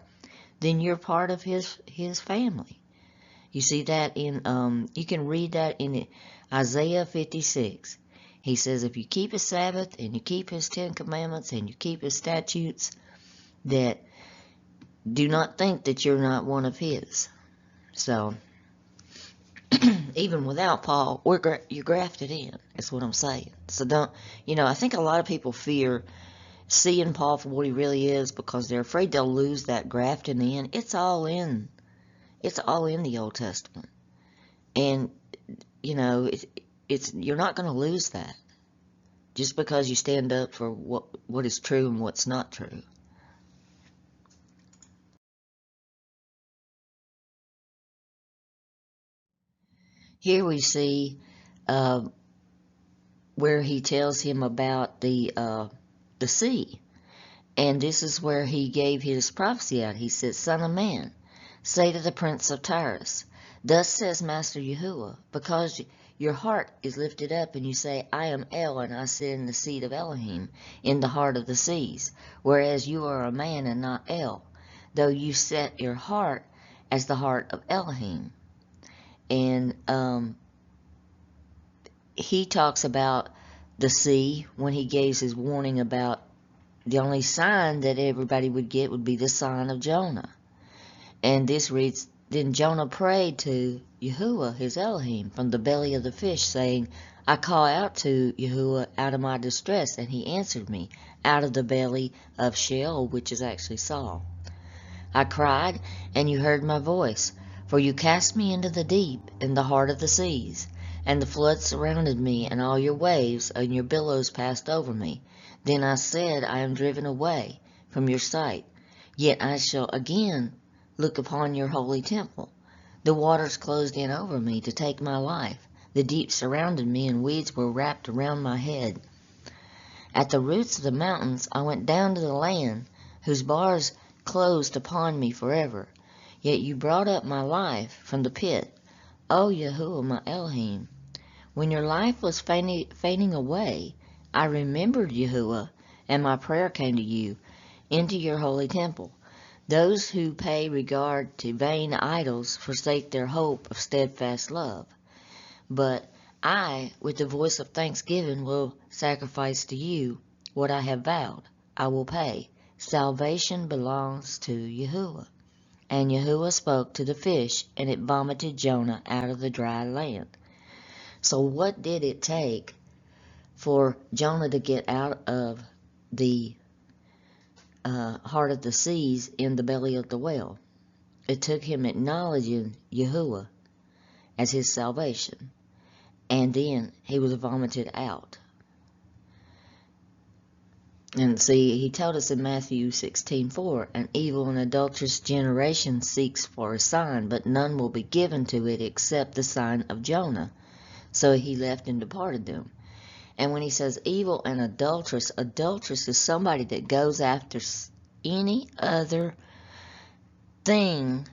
then you're part of his family. You see that you can read that in Isaiah 56. He says, if you keep his Sabbath and you keep his 10 commandments and you keep his statutes, that do not think that you're not one of his. So, even without Paul, you're grafted in, is what I'm saying. So I think a lot of people fear seeing Paul for what he really is because they're afraid they'll lose that grafting in. It's all in the Old Testament. And, you're not going to lose that just because you stand up for what is true and what's not true. Here we see where he tells him about the sea. And this is where he gave his prophecy out. He said, Son of man, say to the prince of Tyrus, thus says Master Yahuwah, because your heart is lifted up, and you say, I am El, and I sit in the seat of Elohim, in the heart of the seas, whereas you are a man and not El, though you set your heart as the heart of Elohim. And he talks about the sea when he gives his warning about the only sign that everybody would get would be the sign of Jonah. And this reads, Then Jonah prayed to Yahuwah, his Elohim, from the belly of the fish, saying, I call out to Yahuwah out of my distress, and he answered me out of the belly of Sheol, which is actually Saul. I cried, and you heard my voice, for you cast me into the deep, in the heart of the seas, and the floods surrounded me, and all your waves and your billows passed over me. Then I said, I am driven away from your sight, yet I shall again look upon your holy temple. The waters closed in over me to take my life. The deep surrounded me, and weeds were wrapped around my head. At the roots of the mountains I went down to the land, whose bars closed upon me forever. Yet you brought up my life from the pit, O Yahuwah my Elohim. When your life was fading away, I remembered Yahuwah, and my prayer came to you, into your holy temple. Those who pay regard to vain idols forsake their hope of steadfast love. But I, with the voice of thanksgiving, will sacrifice to you what I have vowed. I will pay. Salvation belongs to Yahuwah. And Yahuwah spoke to the fish, and it vomited Jonah out of the dry land. So what did it take for Jonah to get out of the heart of the seas in the belly of the whale? It took him acknowledging Yahuwah as his salvation, and then he was vomited out. And see, he told us in Matthew 16:4, an evil and adulterous generation seeks for a sign, but none will be given to it except the sign of Jonah. So he left and departed them. And when he says evil and adulteress, adulteress is somebody that goes after any other thing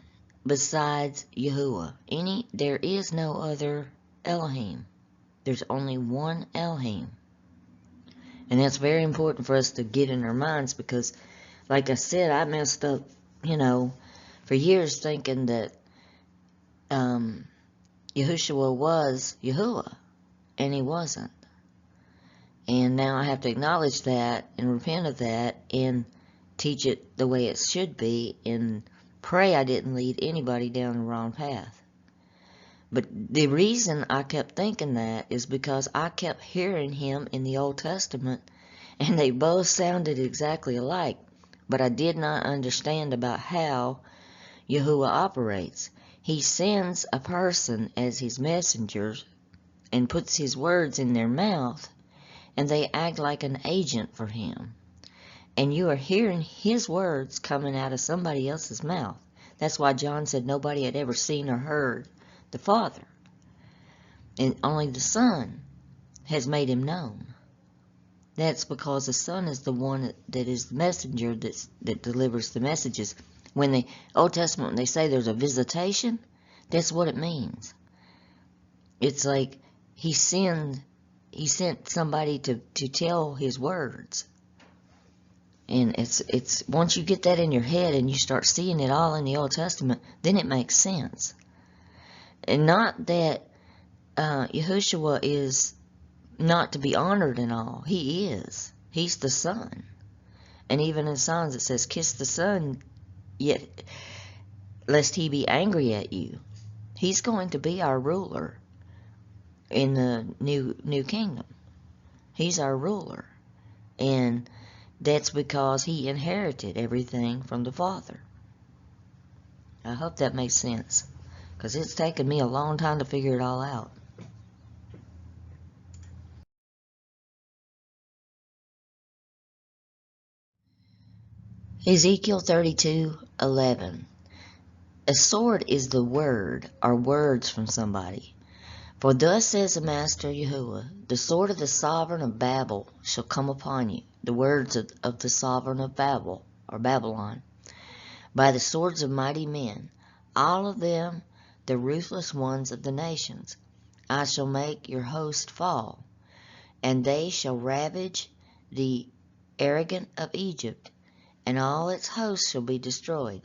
besides Yahuwah. There is no other Elohim. There's only one Elohim. And that's very important for us to get in our minds because, like I said, I messed up, for years thinking that Yahushua was Yahuwah, and he wasn't. And now I have to acknowledge that and repent of that and teach it the way it should be and pray I didn't lead anybody down the wrong path. But the reason I kept thinking that is because I kept hearing him in the Old Testament, and they both sounded exactly alike, but I did not understand about how Yahuwah operates. He sends a person as his messengers and puts his words in their mouth, and they act like an agent for him. And you are hearing his words coming out of somebody else's mouth. That's why John said nobody had ever seen or heard the Father. And only the Son has made him known. That's because the Son is the one that is the messenger that delivers the messages. When the Old Testament, when they say there's a visitation, that's what it means. It's like he sent somebody to tell his words. And it's once you get that in your head and you start seeing it all in the Old Testament, then it makes sense. And not that Yahushua is not to be honored and all. He is. He's the Son. And even in Psalms it says, kiss the Son, yet lest he be angry at you. He's going to be our ruler in the new kingdom. He's our ruler. And that's because he inherited everything from the Father. I hope that makes sense, because it's taken me a long time to figure it all out. Ezekiel 32:11. A sword is the word, or words from somebody. For thus says the Master Yahuwah, the sword of the sovereign of Babel shall come upon you, the words of the sovereign of Babel, or Babylon, by the swords of mighty men, all of them the ruthless ones of the nations. I shall make your host fall, and they shall ravage the arrogant of Egypt, and all its hosts shall be destroyed.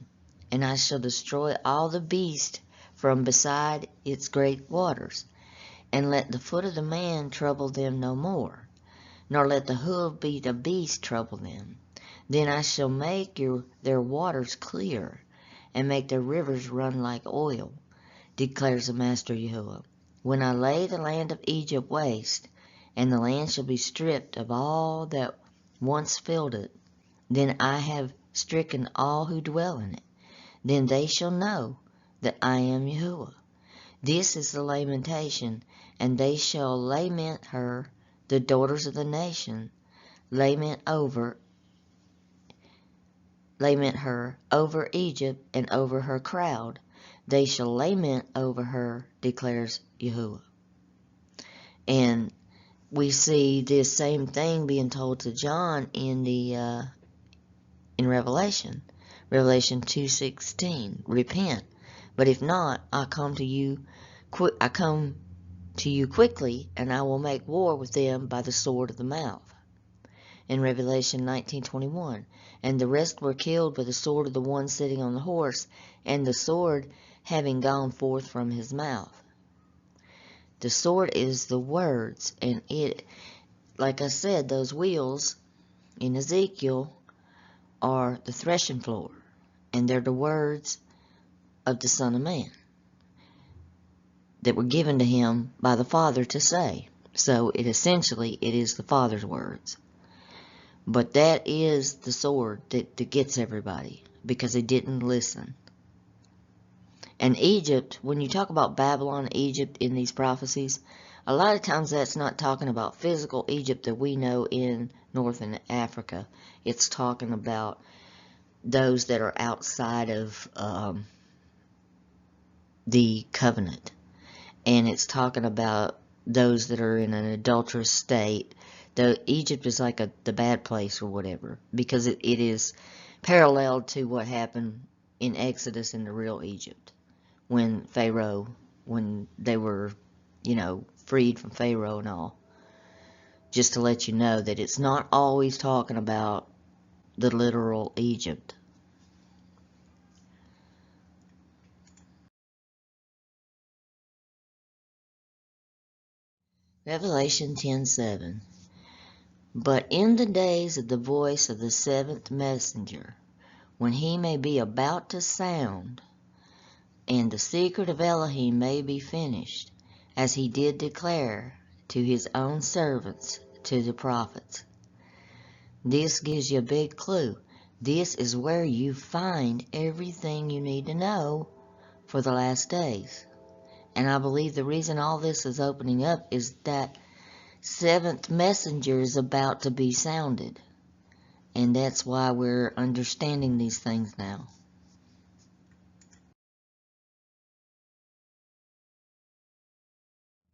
And I shall destroy all the beasts from beside its great waters, and let the foot of the man trouble them no more, nor let the hoof-beat of beast trouble them. Then I shall make their waters clear, and make their rivers run like oil, declares the Master Yahuwah. When I lay the land of Egypt waste, and the land shall be stripped of all that once filled it, then I have stricken all who dwell in it. Then they shall know that I am Yahuwah. This is the lamentation, and they shall lament her, the daughters of the nation, lament her over Egypt and over her crowd. They shall lament over her, declares Yahuwah. And we see this same thing being told to John in Revelation. Revelation 2:16. Repent, but if not, I come to you quickly, and I will make war with them by the sword of the mouth. In Revelation 19:21. And the rest were killed by the sword of the one sitting on the horse, and the sword having gone forth from his mouth. The sword is the words, and it, like I said, those wheels in Ezekiel are the threshing floor, and they're the words of the Son of Man that were given to him by the Father to say. So it is the Father's words. But that is the sword that gets everybody, because they didn't listen. And Egypt, when you talk about Babylon, Egypt in these prophecies, a lot of times that's not talking about physical Egypt that we know in northern Africa. It's talking about those that are outside of the covenant. And it's talking about those that are in an adulterous state. Egypt is like the bad place or whatever, because it is parallel to what happened in Exodus in the real Egypt, when they were, freed from Pharaoh and all. Just to let you know that it's not always talking about the literal Egypt. Revelation 10:7. But in the days of the voice of the seventh messenger, when he may be about to sound, and the secret of Elohim may be finished, as he did declare to his own servants, to the prophets. This gives you a big clue. This is where you find everything you need to know for the last days. And I believe the reason all this is opening up is that seventh messenger is about to be sounded. And that's why we're understanding these things now.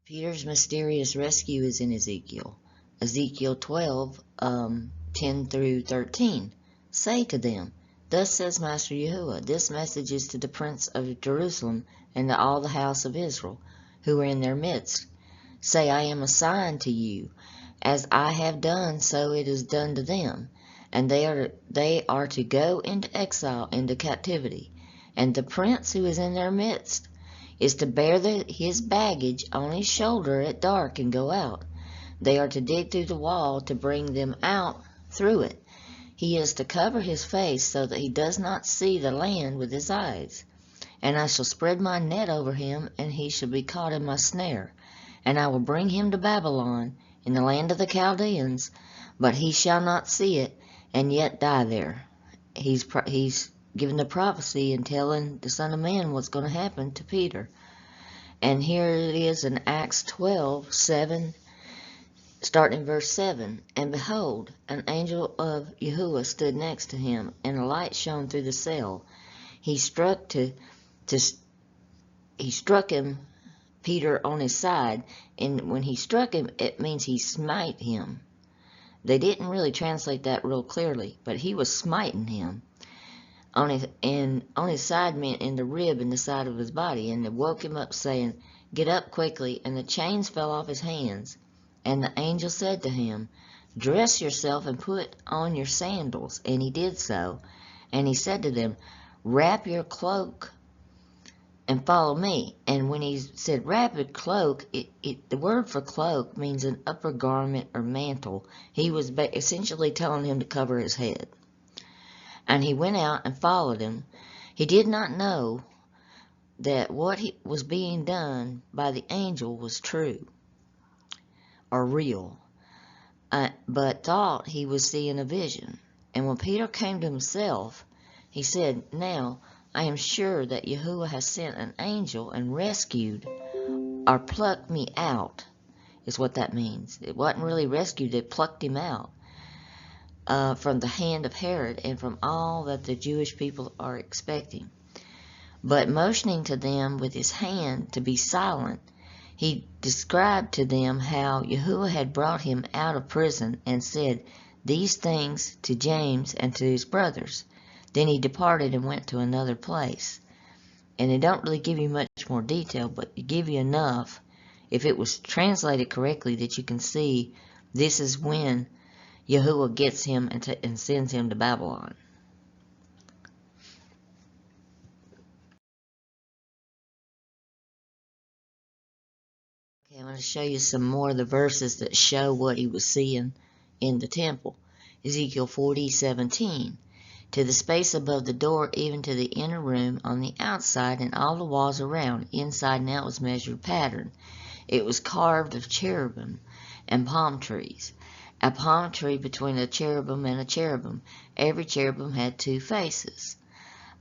Peter's mysterious rescue is in Ezekiel. Ezekiel 12, 10 through 13. Say to them, Thus says Master Yahuwah, this message is to the prince of Jerusalem and to all the house of Israel, who are in their midst. Say, I am a sign to you. As I have done, so it is done to them. And they are to go into exile, into captivity. And the prince who is in their midst is to bear his baggage on his shoulder at dark and go out. They are to dig through the wall to bring them out through it. He is to cover his face so that he does not see the land with his eyes. And I shall spread my net over him, and he shall be caught in my snare. And I will bring him to Babylon, in the land of the Chaldeans, but he shall not see it, and yet die there. He's giving the prophecy and telling the Son of Man what's going to happen to Peter. And here it is in Acts 12:7, starting in verse 7. And behold, an angel of Yahuwah stood next to him, and a light shone through the cell. He struck him, Peter, on his side, and when he struck him, it means he smite him. They didn't really translate that real clearly, but he was smiting him. On his side meant in the rib in the side of his body, and it woke him up, saying, Get up quickly, and the chains fell off his hands. And the angel said to him, Dress yourself and put on your sandals. And he did so. And he said to them, Wrap your cloak and follow me. And when he said rapid cloak, the word for cloak means an upper garment or mantle. He was essentially telling him to cover his head. And he went out and followed him. He did not know that what was being done by the angel was true or real, but thought he was seeing a vision. And when Peter came to himself, he said, Now I am sure that Yahuwah has sent an angel and rescued or plucked me out, is what that means. It wasn't really rescued, they plucked him out from the hand of Herod and from all that the Jewish people are expecting. But motioning to them with his hand to be silent, he described to them how Yahuwah had brought him out of prison and said these things to James and to his brothers. Then he departed and went to another place. And they don't really give you much more detail, but they give you enough, if it was translated correctly, that you can see this is when Yahuwah gets him and sends him to Babylon. Okay, I'm going to show you some more of the verses that show what he was seeing in the temple. Ezekiel 40:17. To the space above the door, even to the inner room on the outside, and all the walls around, inside and out, was measured pattern. It was carved of cherubim and palm trees. A palm tree between a cherubim and a cherubim. Every cherubim had two faces.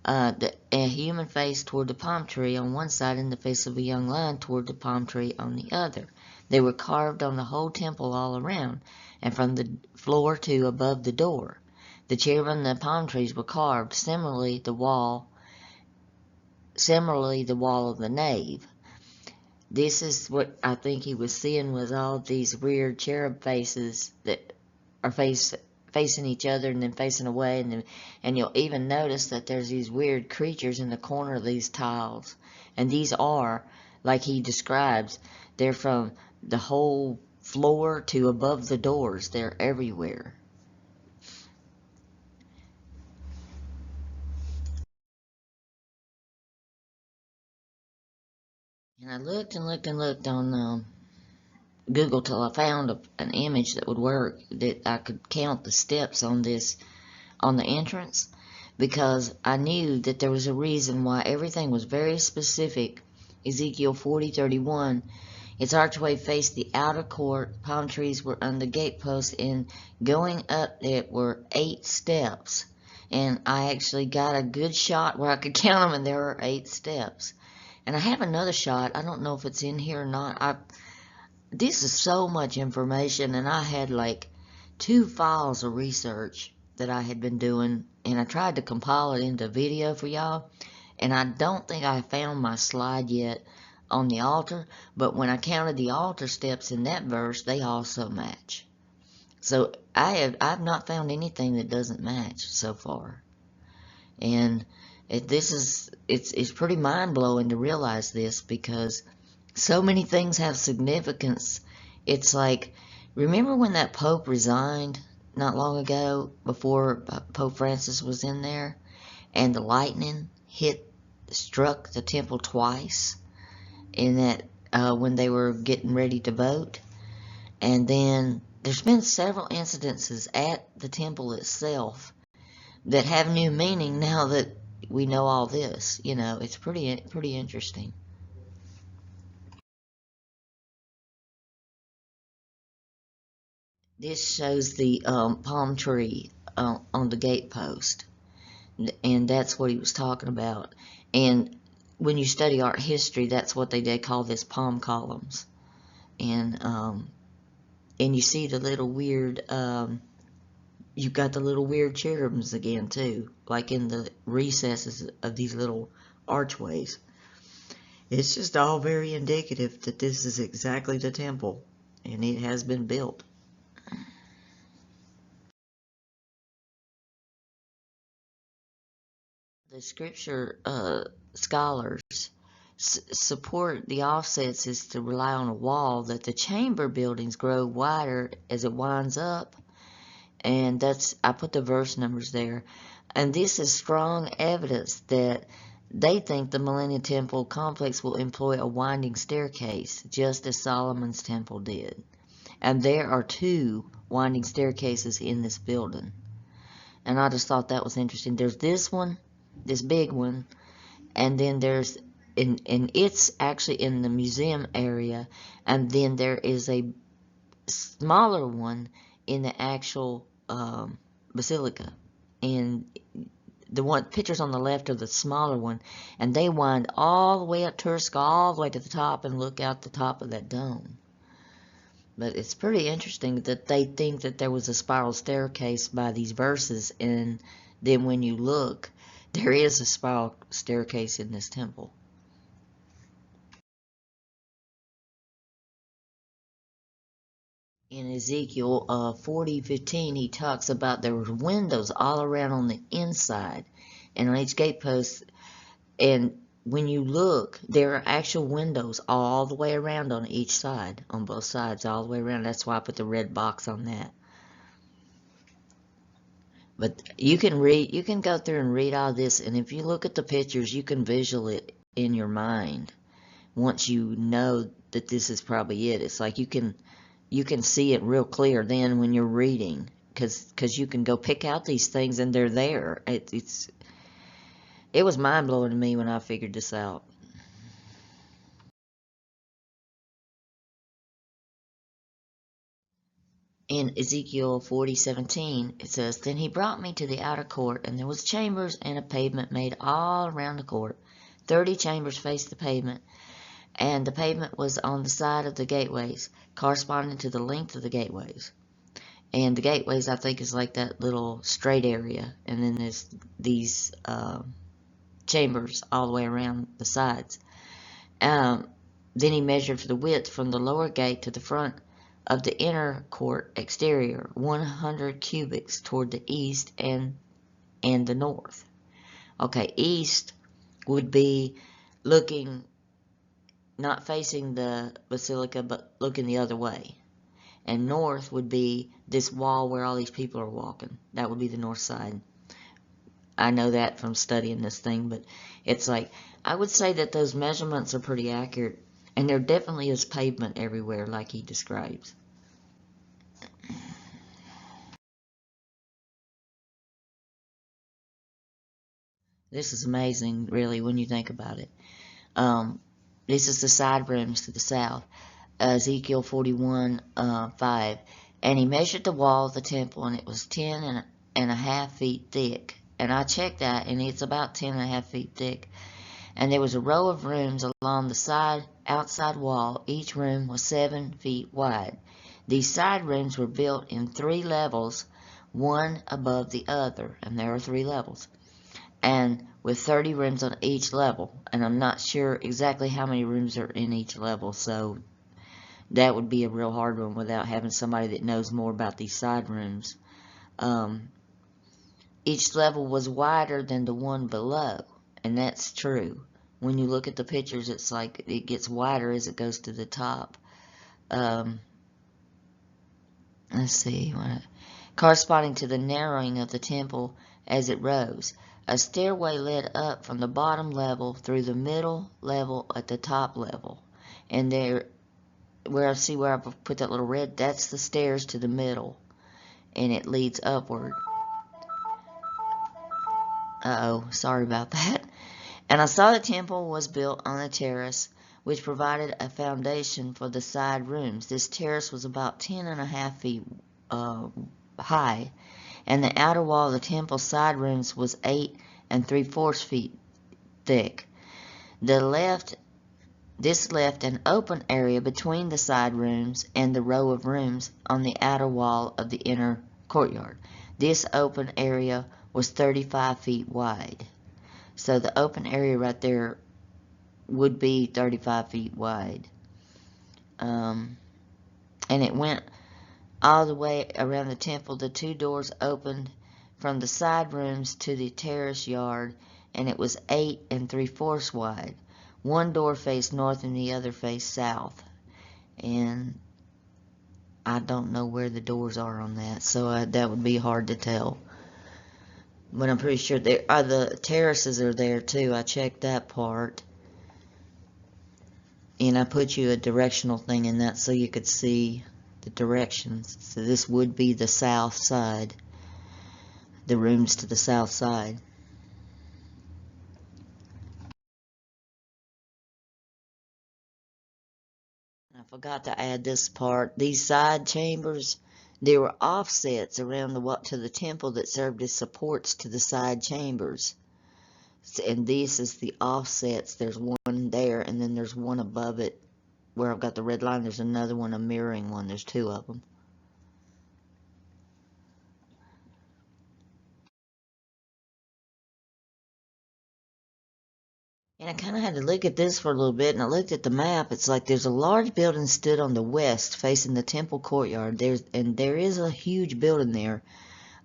A human face toward the palm tree on one side and the face of a young lion toward the palm tree on the other. They were carved on the whole temple all around, and from the floor to above the door. The cherubim and the palm trees were carved. Similarly, the wall of the nave. this is what I think he was seeing, was all these weird cherub faces that are facing each other and then facing away, and you'll even notice that there's these weird creatures in the corner of these tiles, and these are, like he describes, they're from the whole floor to above the doors. They're everywhere. And I looked and looked and looked on Google till I found an image that would work, that I could count the steps on this, on the entrance, because I knew that there was a reason why everything was very specific. Ezekiel 40:31, its archway faced the outer court, palm trees were on the gatepost, and going up it were 8 steps. And I actually got a good shot where I could count them, and there were 8 steps. And I have another shot. I don't know if it's in here or not. This is so much information, and I had like 2 files of research that I had been doing, and I tried to compile it into video for y'all, and I don't think I found my slide yet on the altar, but when I counted the altar steps in that verse, they also match. So I've not found anything that doesn't match so far. And it's pretty mind-blowing to realize this, because so many things have significance. It's like, remember when that Pope resigned not long ago, before Pope Francis was in there, and the lightning struck the temple twice, in that when they were getting ready to vote? And then there's been several incidences at the temple itself that have new meaning now that we know all this. It's pretty interesting. This shows the palm tree on the gatepost, and that's what he was talking about. And when you study art history, that's what they call this palm columns. And you see the little weird, you've got the little weird cherubims again too, like in the recesses of these little archways. It's just all very indicative that this is exactly the temple, and it has been built. The scripture scholars support the offsets is to rely on a wall, that the chamber buildings grow wider as it winds up, and I put the verse numbers there. And this is strong evidence that they think the Millennium Temple complex will employ a winding staircase, just as Solomon's temple did. And there are 2 winding staircases in this building. And I just thought that was interesting. There's this one, this big one, and then there's, and it's actually in the museum area, and then there is a smaller one in the actual basilica. And the one pictures on the left are the smaller one, and they wind all the way up Turska, all the way to the top, and look out the top of that dome. But it's pretty interesting that they think that there was a spiral staircase by these verses, and then when you look, there is a spiral staircase in this temple. In Ezekiel 40:15, he talks about there were windows all around on the inside, and on each gatepost. And when you look, there are actual windows all the way around on each side, on both sides, all the way around. That's why I put the red box on that. But you can go through and read all this, and if you look at the pictures, you can visual it in your mind. Once you know that this is probably it, it's like you can see it real clear then when you're reading, because you can go pick out these things and they're there. It was mind blowing to me when I figured this out. In Ezekiel 40:17, it says, "Then he brought me to the outer court, and there was chambers and a pavement made all around the court. 30 chambers faced the pavement, and the pavement was on the side of the gateways, corresponding to the length of the gateways." And the gateways, I think, is like that little straight area, and then there's these chambers all the way around the sides. Um, Then he measured for the width from the lower gate to the front of the inner court exterior, 100 cubits toward the east and the north. Okay, east would be looking, not facing the basilica, but looking the other way. And north would be this wall where all these people are walking. That would be the north side. I know that from studying this thing, but it's like, I would say that those measurements are pretty accurate, and there definitely is pavement everywhere like he describes. This is amazing, really, when you think about it. Um, this is the side rooms to the south. Ezekiel 41, 5. And he measured the wall of the temple, and it was 10.5 feet thick. And I checked that, and it's about 10.5 feet thick. And there was a row of rooms along the outside wall. Each room was 7 feet wide. These side rooms were built in 3 levels, one above the other, and there are 3 levels, and with 30 rooms on each level. And I'm not sure exactly how many rooms are in each level, so that would be a real hard one without having somebody that knows more about these side rooms. Each level was wider than the one below, and that's true. When you look at the pictures, it's like it gets wider as it goes to the top. Let's see, corresponding to the narrowing of the temple as it rose. A stairway led up from the bottom level through the middle level at the top level. And there, where I put that little red, that's the stairs to the middle, and it leads upward. Uh-oh, sorry about that. And I saw the temple was built on a terrace, which provided a foundation for the side rooms. This terrace was about 10.5 feet high, and the outer wall of the temple side rooms was 8 3/4 feet thick. This left an open area between the side rooms and the row of rooms on the outer wall of the inner courtyard. This open area was 35 feet wide. So the open area right there would be 35 feet wide. And it went all the way around the temple. The 2 doors opened from the side rooms to the terrace yard, and it was 8 3/4 wide. One door faced north and the other faced south. And I don't know where the doors are on that, so that would be hard to tell. But I'm pretty sure the terraces are there too. I checked that part. And I put you a directional thing in that so you could see the directions. So this would be the south side, the rooms to the south side. I forgot to add this part. These side chambers, there were offsets around to the temple that served as supports to the side chambers. And this is the offsets. There's one there, and then there's one above it where I've got the red line. There's another one, a mirroring one. There's 2 of them. And I kind of had to look at this for a little bit, and I looked at the map. It's like there's a large building stood on the west facing the temple courtyard. There is a huge building there.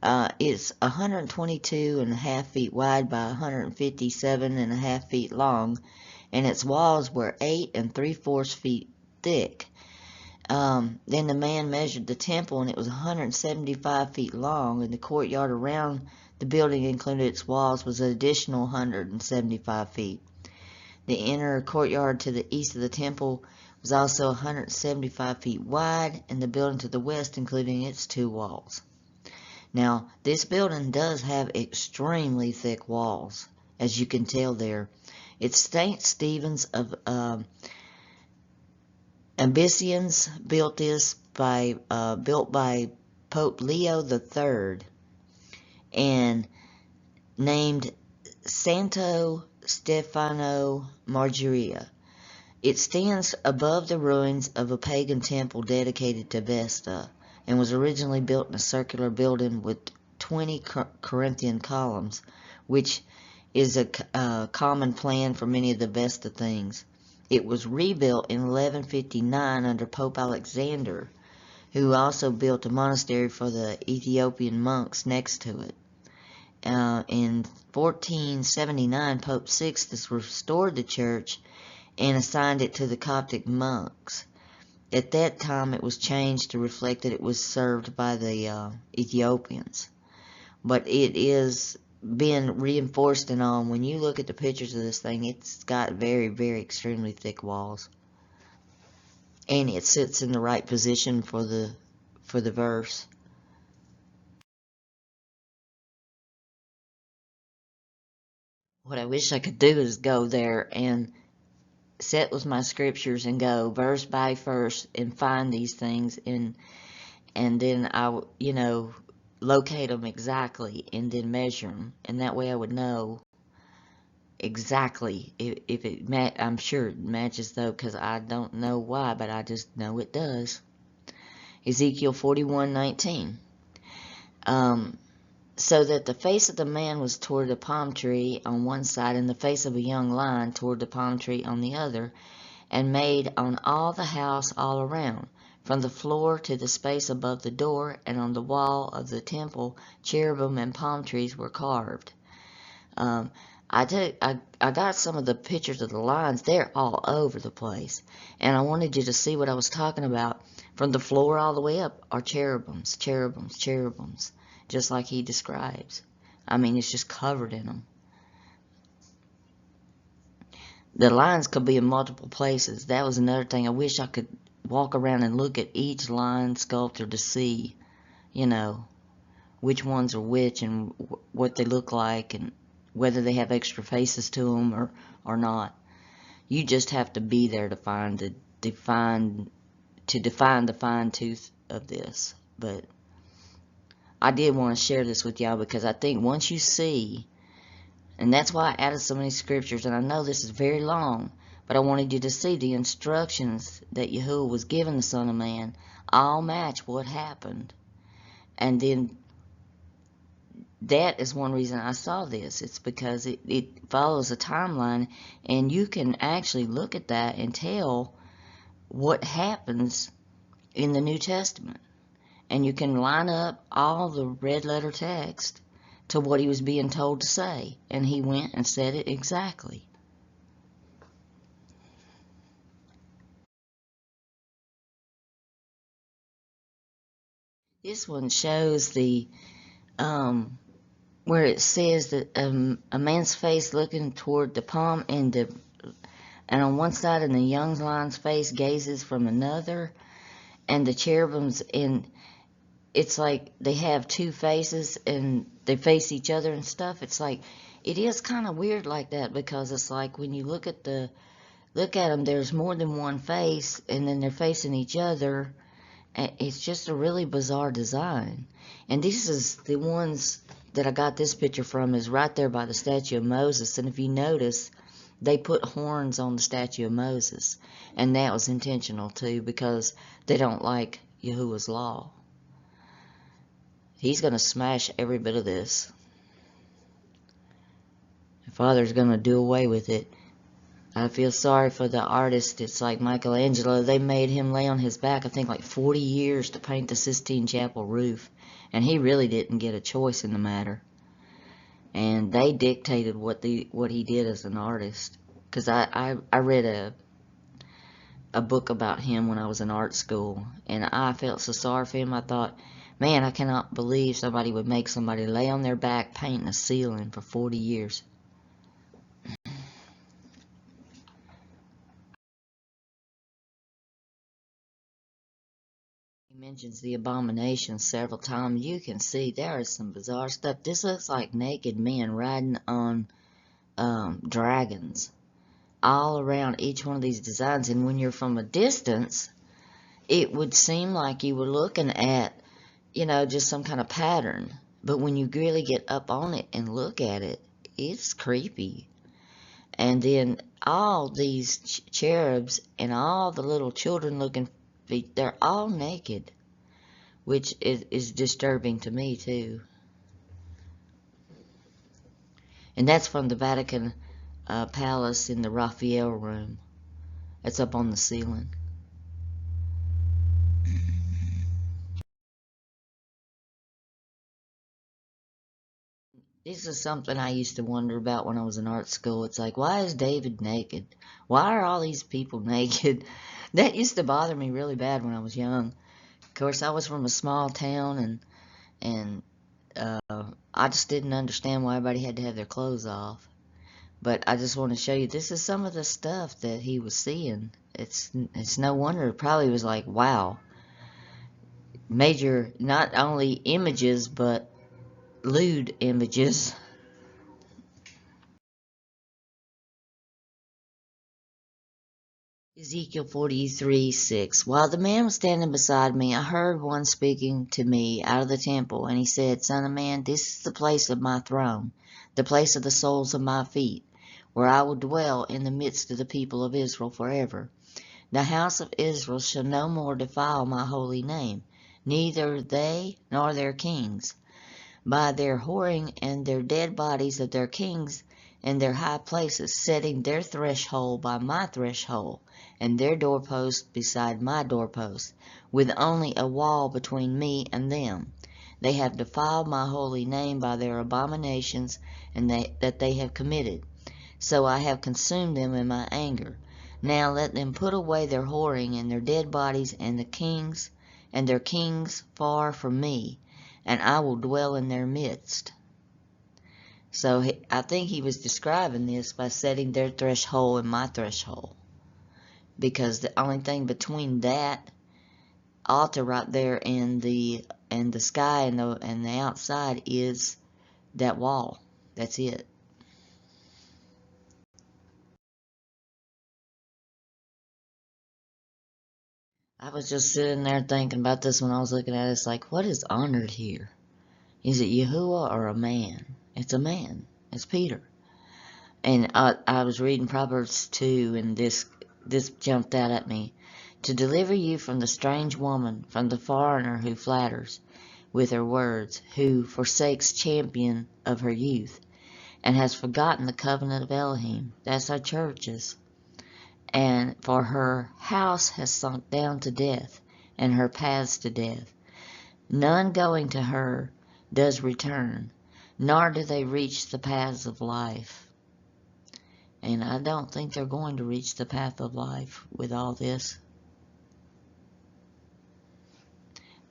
It's 122.5 feet wide by 157.5 feet long, and its walls were 8 3/4 feet thick. Then the man measured the temple, and it was 175 feet long, and the courtyard around the building, including its walls, was an additional 175 feet. The inner courtyard to the east of the temple was also 175 feet wide, and the building to the west, including its 2 walls. Now, this building does have extremely thick walls, as you can tell there. It's St. Stephen's of Ambitians built by Pope Leo III and named Santo Stefano Margheria. It stands above the ruins of a pagan temple dedicated to Vesta and was originally built in a circular building with 20 Corinthian columns, which is a common plan for many of the Vesta things. It was rebuilt in 1159 under Pope Alexander, who also built a monastery for the Ethiopian monks next to it. In 1479, Pope Sixtus restored the church and assigned it to the Coptic monks. At that time, it was changed to reflect that it was served by the Ethiopians. But it is been reinforced and all. When you look at the pictures of this thing, it's got very, very extremely thick walls. And it sits in the right position for the verse. What I wish I could do is go there and sit with my scriptures and go verse by verse and find these things, and then I, locate them exactly and then measure them, and that way I would know exactly if it I'm sure it matches, though, because I don't know why, but I just know it does. Ezekiel 41:19. So that the face of the man was toward the palm tree on one side, and the face of a young lion toward the palm tree on the other, and made on all the house all around, from the floor to the space above the door, and on the wall of the temple, cherubim and palm trees were carved. I got some of the pictures of the lions. They're all over the place, and I wanted you to see what I was talking about. From the floor all the way up are cherubims, cherubims, cherubims, just like he describes. I mean, it's just covered in them. The lines could be in multiple places. That was another thing. I wish I could walk around and look at each line sculpture to see, which ones are which and what they look like, and whether they have extra faces to them or not. You just have to be there to define the fine tooth of this. But I did want to share this with y'all, because I think once you see, and that's why I added so many scriptures, and I know this is very long, but I wanted you to see the instructions that Yahuwah was giving the Son of Man all match what happened. And then that is one reason I saw this. It's because it follows a timeline, and you can actually look at that and tell what happens in the New Testament. And you can line up all the red letter text to what he was being told to say, and he went and said it exactly. This one shows the where it says that a man's face looking toward the palm, and on one side, and the young lion's face gazes from another, and the cherubims, and it's like they have two faces and they face each other and stuff. It's like, it is kind of weird like that, because it's like when you look at them, there's more than one face, and then they're facing each other. It's just a really bizarre design. And this is the ones that I got this picture from, is right there by the statue of Moses. And if you notice, they put horns on the statue of Moses, and that was intentional too, because they don't like Yahuwah's law. He's going to smash every bit of this. The Father's going to do away with it. I feel sorry for the artist. It's like Michelangelo. They made him lay on his back, I think, like 40 years to paint the Sistine Chapel roof. And he really didn't get a choice in the matter. And they dictated what he did as an artist. Because I read a book about him when I was in art school, and I felt so sorry for him. I thought, man, I cannot believe somebody would make somebody lay on their back painting a ceiling for 40 years. He mentions the abomination several times. You can see there is some bizarre stuff. This looks like naked men riding on dragons all around each one of these designs. And when you're from a distance, it would seem like you were looking at, just some kind of pattern. But when you really get up on it and look at it, it's creepy. And then all these cherubs and all the little children looking feet, they're all naked, which is disturbing to me too. And that's from the Vatican Palace in the Raphael room. It's up on the ceiling. This is something I used to wonder about when I was in art school. It's like, why is David naked? Why are all these people naked? That used to bother me really bad when I was young. Of course, I was from a small town, and I just didn't understand why everybody had to have their clothes off. But I just want to show you, this is some of the stuff that he was seeing. It's no wonder. It probably was like, wow, major, not only images but lewd images. Ezekiel 43:6. While the man was standing beside me, I heard one speaking to me out of the temple, and he said, Son of man, this is the place of my throne, the place of the soles of my feet, where I will dwell in the midst of the people of Israel forever. The house of Israel shall no more defile my holy name, neither they nor their kings, by their whoring and their dead bodies of their kings and their high places, setting their threshold by my threshold, and their doorpost beside my doorpost, with only a wall between me and them. They have defiled my holy name by their abominations that they have committed. So I have consumed them in my anger. Now let them put away their whoring and their dead bodies and their kings far from me, and I will dwell in their midst. So I think he was describing this by setting their threshold and my threshold, because the only thing between that altar right there and the sky and the outside is that wall. That's it. I was just sitting there thinking about this when I was looking at it. It's like, what is honored here? Is it Yahuwah or a man? It's a man. It's Peter. And I was reading Proverbs 2, and this jumped out at me. To deliver you from the strange woman, from the foreigner who flatters with her words, who forsakes champion of her youth, and has forgotten the covenant of Elohim. That's our churches. And for her house has sunk down to death, and her paths to death. None going to her does return, nor do they reach the paths of life. And I don't think they're going to reach the path of life with all this.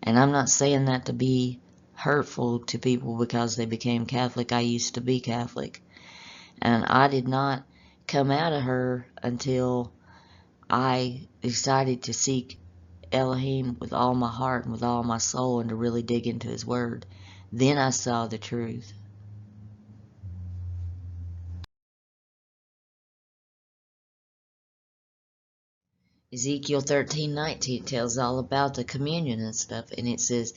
And I'm not saying that to be hurtful to people because they became Catholic. I used to be Catholic. And I did not come out of her until I decided to seek Elohim with all my heart and with all my soul and to really dig into his word. Then I saw the truth. Ezekiel 13:19 tells all about the communion and stuff, and it says,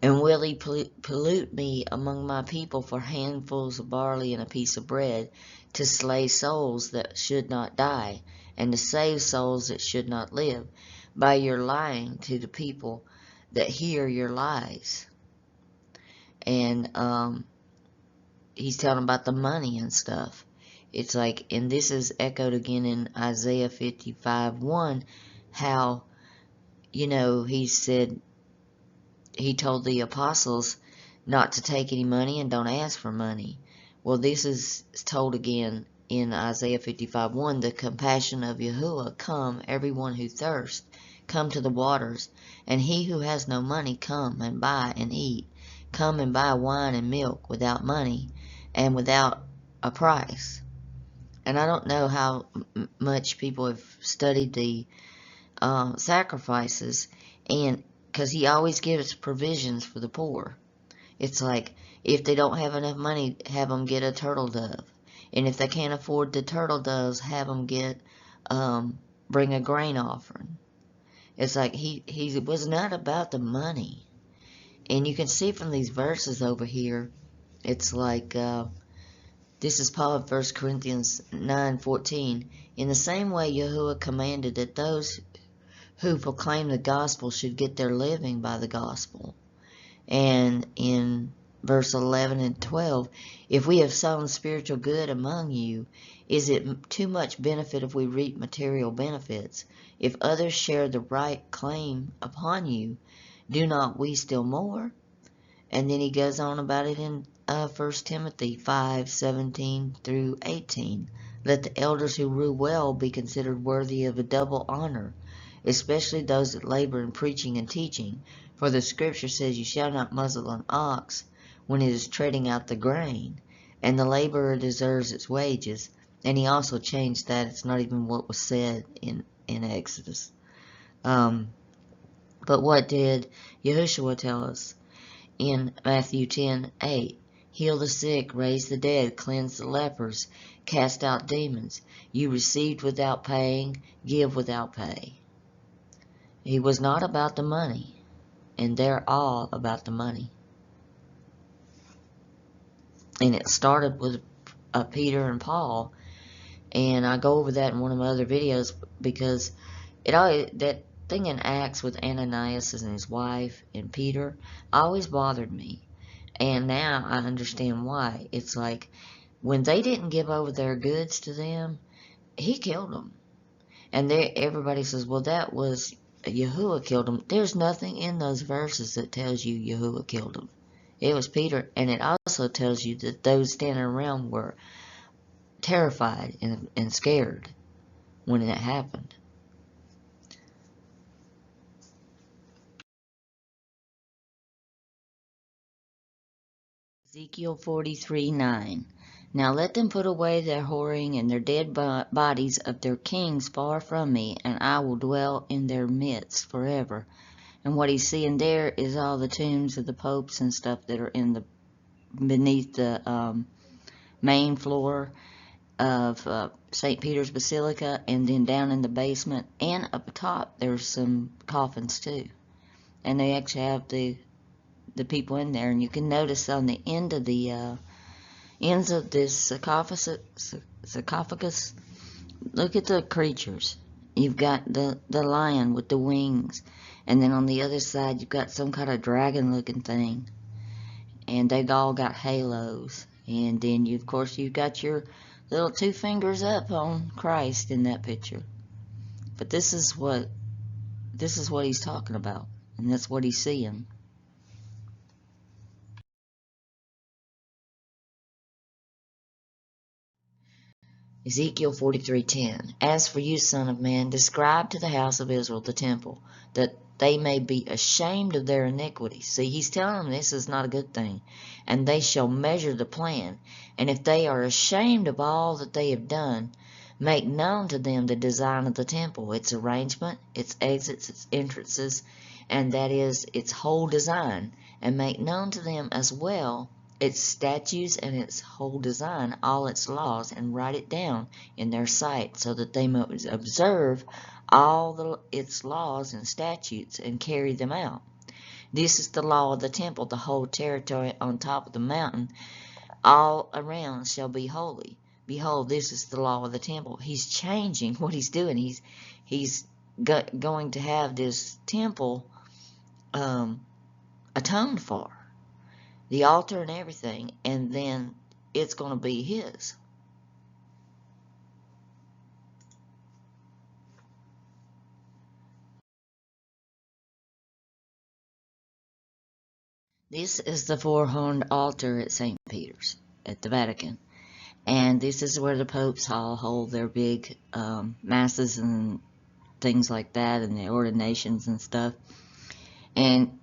And will he pollute me among my people for handfuls of barley and a piece of bread, to slay souls that should not die, and to save souls that should not live, by your lying to the people that hear your lies? And he's telling about the money and stuff. It's like, and this is echoed again in Isaiah 55:1, how, he said, he told the apostles not to take any money and don't ask for money. Well, this is told again in Isaiah 55:1, the compassion of Yahuwah, come, everyone who thirsts, come to the waters, and he who has no money, come and buy and eat. Come and buy wine and milk without money and without a price. And I don't know how much people have studied the sacrifices, and because he always gives provisions for the poor. It's like, if they don't have enough money, have them get a turtle dove. And if they can't afford the turtle doves, have them bring a grain offering. It's like he was not about the money. And you can see from these verses over here, it's like, this is Paul in 1 Corinthians 9:14. In the same way, Yahuwah commanded that those who proclaim the gospel should get their living by the gospel. And in verse 11 and 12, if we have sown spiritual good among you, is it too much benefit if we reap material benefits? If others share the right claim upon you, do not we still more? And then he goes on about it in 1 Timothy 5:17 through 18. Let the elders who rule well be considered worthy of a double honor, especially those that labor in preaching and teaching. For the scripture says, you shall not muzzle an ox when it is treading out the grain, and the laborer deserves its wages. And he also changed that. It's not even what was said in Exodus. But what did Yahushua tell us? In Matthew 10:8, heal the sick, raise the dead, cleanse the lepers, cast out demons. You received without paying, give without pay. He was not about the money, and they're all about the money. And it started with Peter and Paul, and I go over that in one of my other videos because that thing in Acts with Ananias and his wife and Peter always bothered me. And now I understand why. It's like when they didn't give over their goods to them, he killed them. And everybody says, well, that was Yahuwah killed them. There's nothing in those verses that tells you Yahuwah killed them. It was Peter, and it also tells you that those standing around were terrified and scared when it happened. Ezekiel 43:9. Now let them put away their whoring and their dead bodies of their kings far from me, and I will dwell in their midst forever. And what he's seeing there is all the tombs of the popes and stuff that are in beneath the main floor of St. Peter's Basilica, and then down in the basement and up top there's some coffins too. And they actually have the people in there, and you can notice on the end of the ends of this sarcophagus, look at the creatures. You've got the lion with the wings, and then on the other side you've got some kind of dragon looking thing, and they've all got halos. And then of course you've got your little two fingers up on Christ in that picture. But this is what he's talking about, and that's what he's seeing. Ezekiel 43:10. As for you, son of man, describe to the house of Israel the temple, that they may be ashamed of their iniquities. See, he's telling them this is not a good thing. And they shall measure the plan. And if they are ashamed of all that they have done, make known to them the design of the temple, its arrangement, its exits, its entrances, and that is its whole design, and make known to them as well its statutes and its whole design, all its laws, and write it down in their sight, so that they may observe all its laws and statutes and carry them out. This is the law of the temple. The whole territory on top of the mountain all around shall be holy. Behold, this is the law of the temple. He's changing what he's doing. He's going to have this temple atoned for, the altar and everything, and then it's going to be his. This is the four-horned altar at St. Peter's at the Vatican, and this is where the popes all hold their big masses and things like that, and the ordinations and stuff. And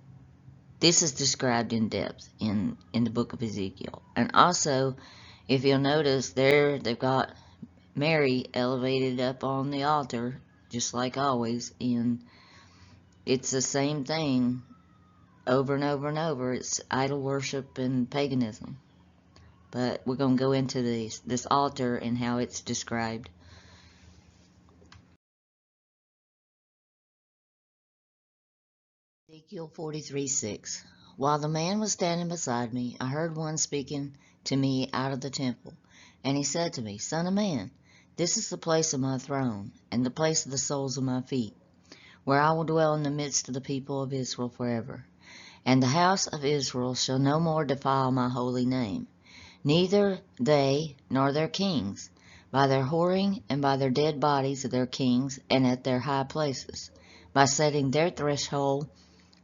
this is described in depth in the book of Ezekiel. And also, if you'll notice there, they've got Mary elevated up on the altar, just like always, and it's the same thing over and over and over. It's idol worship and paganism. But we're going to go into this altar and how it's described. Ezekiel 43:6. While the man was standing beside me, I heard one speaking to me out of the temple. And he said to me, Son of man, this is the place of my throne, and the place of the soles of my feet, where I will dwell in the midst of the people of Israel forever. And the house of Israel shall no more defile my holy name, neither they nor their kings, by their whoring and by their dead bodies of their kings and at their high places, by setting their threshold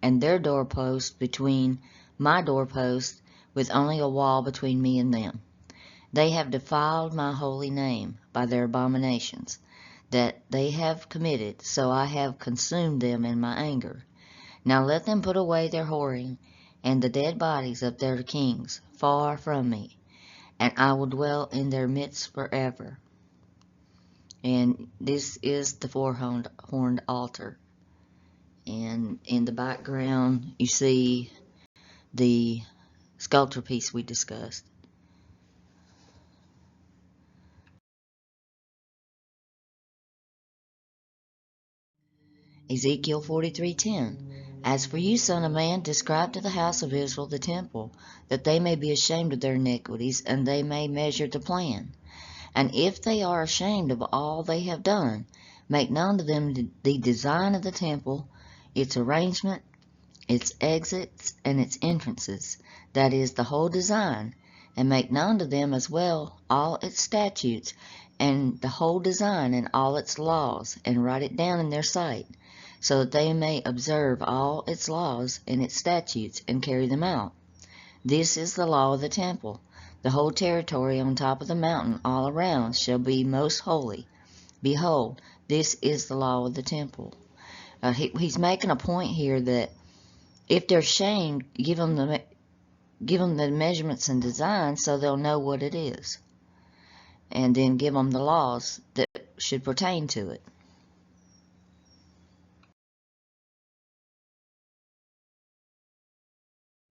and their doorpost between my doorpost, with only a wall between me and them. They have defiled my holy name by their abominations that they have committed, so I have consumed them in my anger. Now let them put away their whoring and the dead bodies of their kings far from me, and I will dwell in their midst forever. And this is the four-horned altar. And in the background, you see the sculpture piece we discussed. Ezekiel 43:10. As for you, son of man, describe to the house of Israel the temple, that they may be ashamed of their iniquities, and they may measure the plan. And if they are ashamed of all they have done, make known to them the design of the temple, its arrangement, its exits, and its entrances, that is, the whole design, and make known to them as well all its statutes, and the whole design and all its laws, and write it down in their sight, so that they may observe all its laws and its statutes, and carry them out. This is the law of the temple. The whole territory on top of the mountain all around shall be most holy. Behold, this is the law of the temple. He's making a point here that if they're shamed, give them the measurements and designs so they'll know what it is, and then give them the laws that should pertain to it.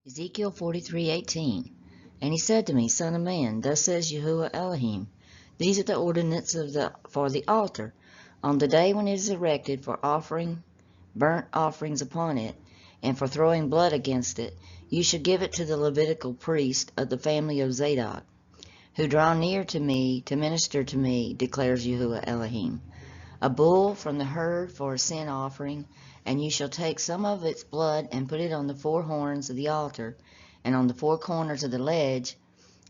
Ezekiel 43:18. And he said to me, Son of man, thus says Yahuwah Elohim, these are the ordinances for the altar, on the day when it is erected, for offering burnt offerings upon it, and for throwing blood against it. You shall give it to the Levitical priest of the family of Zadok, who draw near to me to minister to me, declares Yahuwah Elohim. A bull from the herd for a sin offering, and you shall take some of its blood and put it on the four horns of the altar, and on the four corners of the ledge,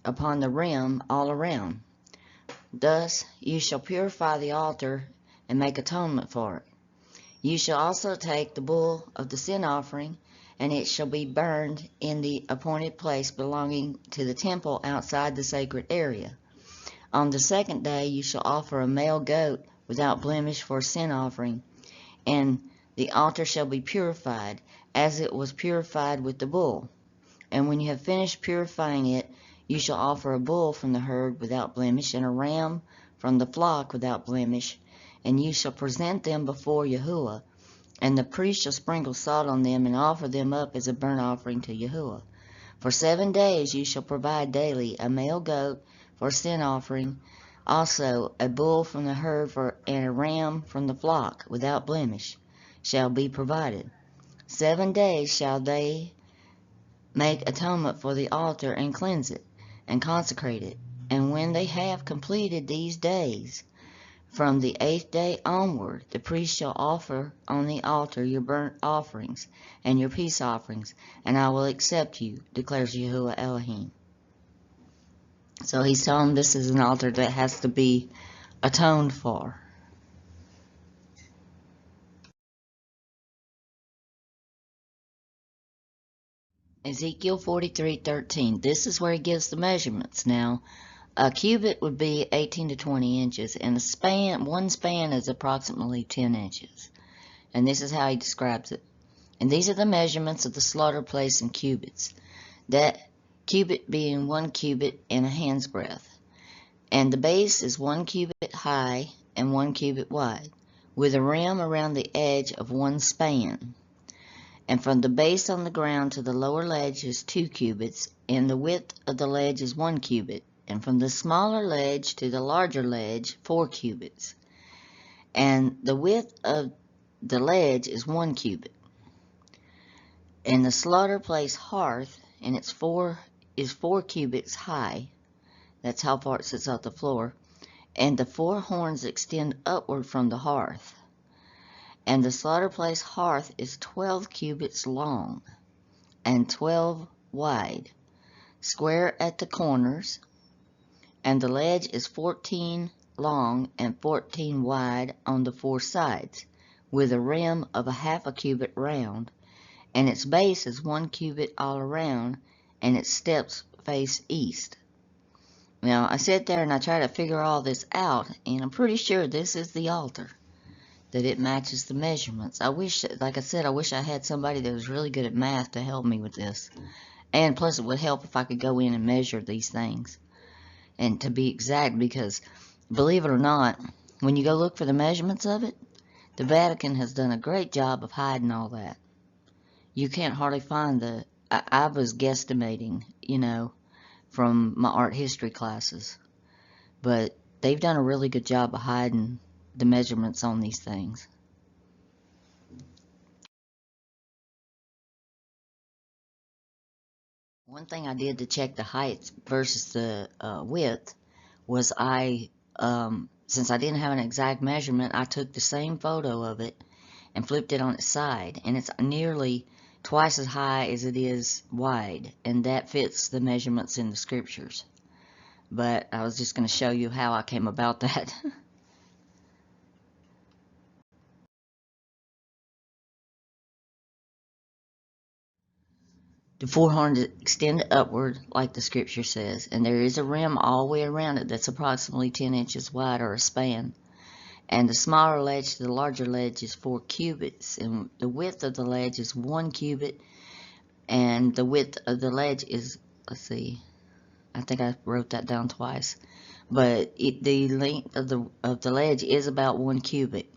upon the rim all around. Thus you shall purify the altar and make atonement for it. You shall also take the bull of the sin offering, and it shall be burned in the appointed place belonging to the temple outside the sacred area. On the second day you shall offer a male goat without blemish for a sin offering, and the altar shall be purified, as it was purified with the bull. And when you have finished purifying it, you shall offer a bull from the herd without blemish, and a ram from the flock without blemish, and you shall present them before Yahuwah, and the priest shall sprinkle salt on them and offer them up as a burnt offering to Yahuwah. For 7 days you shall provide daily a male goat for a sin offering, also a bull from the herd and a ram from the flock without blemish shall be provided. 7 days shall they make atonement for the altar and cleanse it and consecrate it. And when they have completed these days, from the 8th day onward, the priest shall offer on the altar your burnt offerings and your peace offerings, and I will accept you, declares Yahuwah Elohim. So he's telling them this is an altar that has to be atoned for. Ezekiel 43:13. This is where he gives the measurements. Now, a cubit would be 18 to 20 inches, and one span is approximately 10 inches. And this is how he describes it. And these are the measurements of the slaughter place in cubits, that cubit being 1 cubit and a hand's breadth. And the base is 1 cubit high and 1 cubit wide, with a rim around the edge of 1 span. And from the base on the ground to the lower ledge is 2 cubits, and the width of the ledge is 1 cubit, and from the smaller ledge to the larger ledge 4 cubits. And the width of the ledge is 1 cubit. And the slaughter place hearth, and is 4 cubits high. That's how far it sits off the floor. And the 4 horns extend upward from the hearth. And the slaughter place hearth is 12 cubits long, and 12 wide, square at the corners, and the ledge is 14 long and 14 wide on the 4 sides, with a rim of a half a cubit round, and its base is 1 cubit all around, and its steps face east. Now, I sat there and I tried to figure all this out, and I'm pretty sure this is the altar, that it matches the measurements. I wish, like I said, I wish I had somebody that was really good at math to help me with this. And plus, it would help if I could go in and measure these things, and to be exact, because believe it or not, when you go look for the measurements of it, the Vatican has done a great job of hiding all that. You can't hardly find I was guesstimating, from my art history classes, but they've done a really good job of hiding the measurements on these things. One thing I did to check the height versus the width was since I didn't have an exact measurement, I took the same photo of it and flipped it on its side, and it's nearly twice as high as it is wide, and that fits the measurements in the scriptures. But I was just going to show you how I came about that. The 4 horns extend upward, like the scripture says, and there is a rim all the way around it that's approximately 10 inches wide, or a span. And the smaller ledge to the larger ledge is 4 cubits, and the width of the ledge is 1 cubit, and the width of the ledge is, let's see, I think I wrote that down twice, but the length of the ledge is about 1 cubit,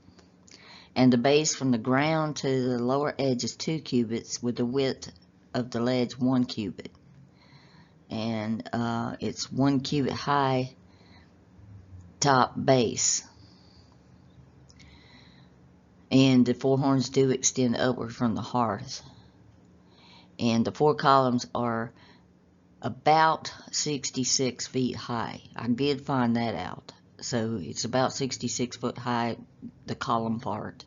and the base from the ground to the lower edge is 2 cubits, with the width of the ledge 1 cubit, and it's 1 cubit high top base. And the 4 horns do extend upward from the hearth. And the 4 columns are about 66 feet high. I did find that out. So it's about 66 foot high, the column part.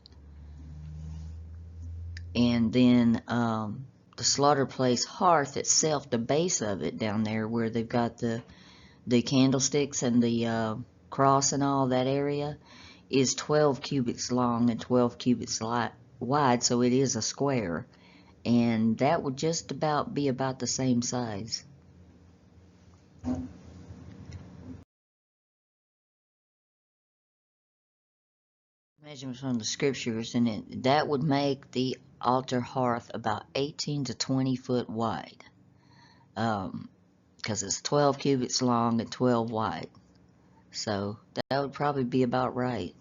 And then the slaughter place hearth itself, the base of it down there where they've got the candlesticks and the cross and all that area, is 12 cubits long and 12 cubits wide, so it is a square, and that would just about be about the same size. Measurements from the scriptures, and that would make the altar hearth about 18 to 20 foot wide, because it's 12 cubits long and 12 wide, so that would probably be about right.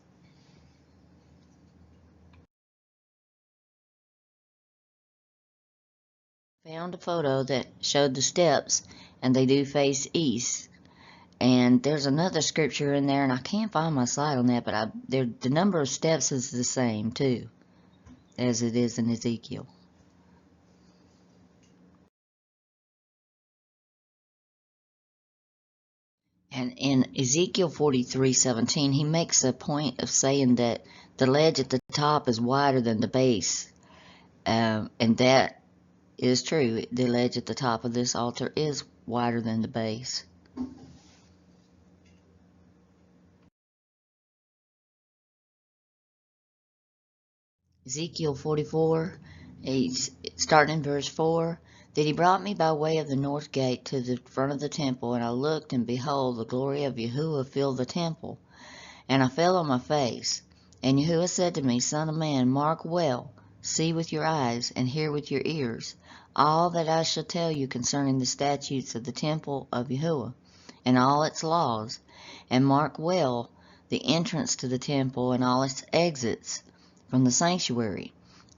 Found a photo that showed the steps, and they do face east. And there's another scripture in there, and I can't find my slide on that, but the number of steps is the same too, as it is in Ezekiel. And in Ezekiel 43:17, he makes a point of saying that the ledge at the top is wider than the base, and that is true. The ledge at the top of this altar is wider than the base. Ezekiel 44, starting in verse 4, that he brought me by way of the north gate to the front of the temple, and I looked, and behold, the glory of Yahuwah filled the temple. And I fell on my face. And Yahuwah said to me, Son of man, mark well, see with your eyes, and hear with your ears, all that I shall tell you concerning the statutes of the temple of Yahuwah, and all its laws, and mark well the entrance to the temple and all its exits from the sanctuary,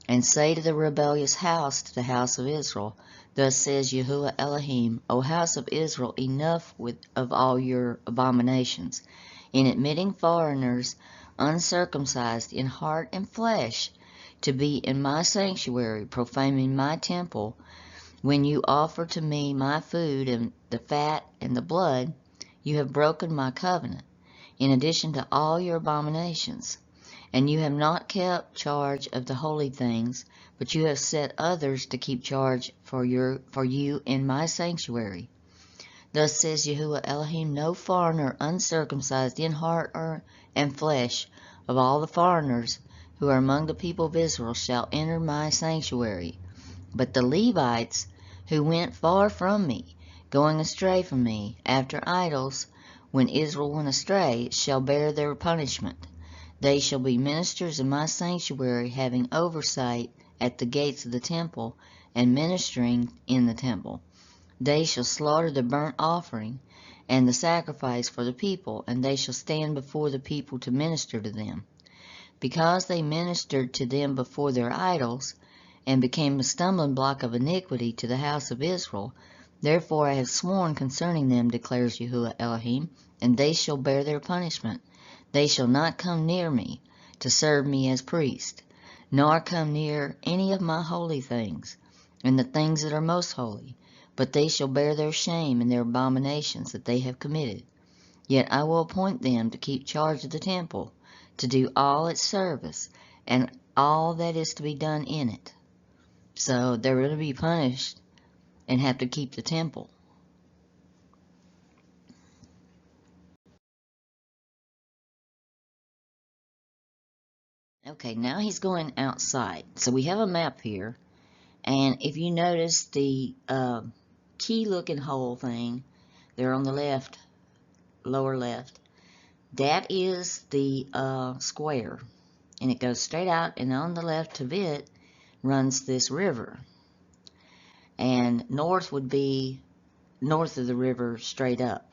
and say to the rebellious house, to the house of Israel, Thus says Yahuwah Elohim, O house of Israel, enough of all your abominations, in admitting foreigners uncircumcised in heart and flesh to be in my sanctuary, profaning my temple. When you offer to me my food and the fat and the blood, you have broken my covenant, in addition to all your abominations. And you have not kept charge of the holy things, but you have set others to keep charge for you in my sanctuary. Thus says Yahuwah Elohim, no foreigner uncircumcised in heart and flesh of all the foreigners who are among the people of Israel shall enter my sanctuary. But the Levites who went far from me, going astray from me, after idols, when Israel went astray, shall bear their punishment. They shall be ministers in my sanctuary, having oversight at the gates of the temple, and ministering in the temple. They shall slaughter the burnt offering and the sacrifice for the people, and they shall stand before the people to minister to them. Because they ministered to them before their idols, and became a stumbling block of iniquity to the house of Israel, therefore I have sworn concerning them, declares Yahuwah Elohim, and they shall bear their punishment. They shall not come near me to serve me as priest, nor come near any of my holy things, and the things that are most holy, but they shall bear their shame and their abominations that they have committed. Yet I will appoint them to keep charge of the temple, to do all its service, and all that is to be done in it. So they're going to be punished and have to keep the temple. Okay, now he's going outside. So we have a map here, and if you notice the key-looking hole thing there on the left, lower left, that is the square, and it goes straight out, and on the left of it runs this river, and north would be north of the river straight up.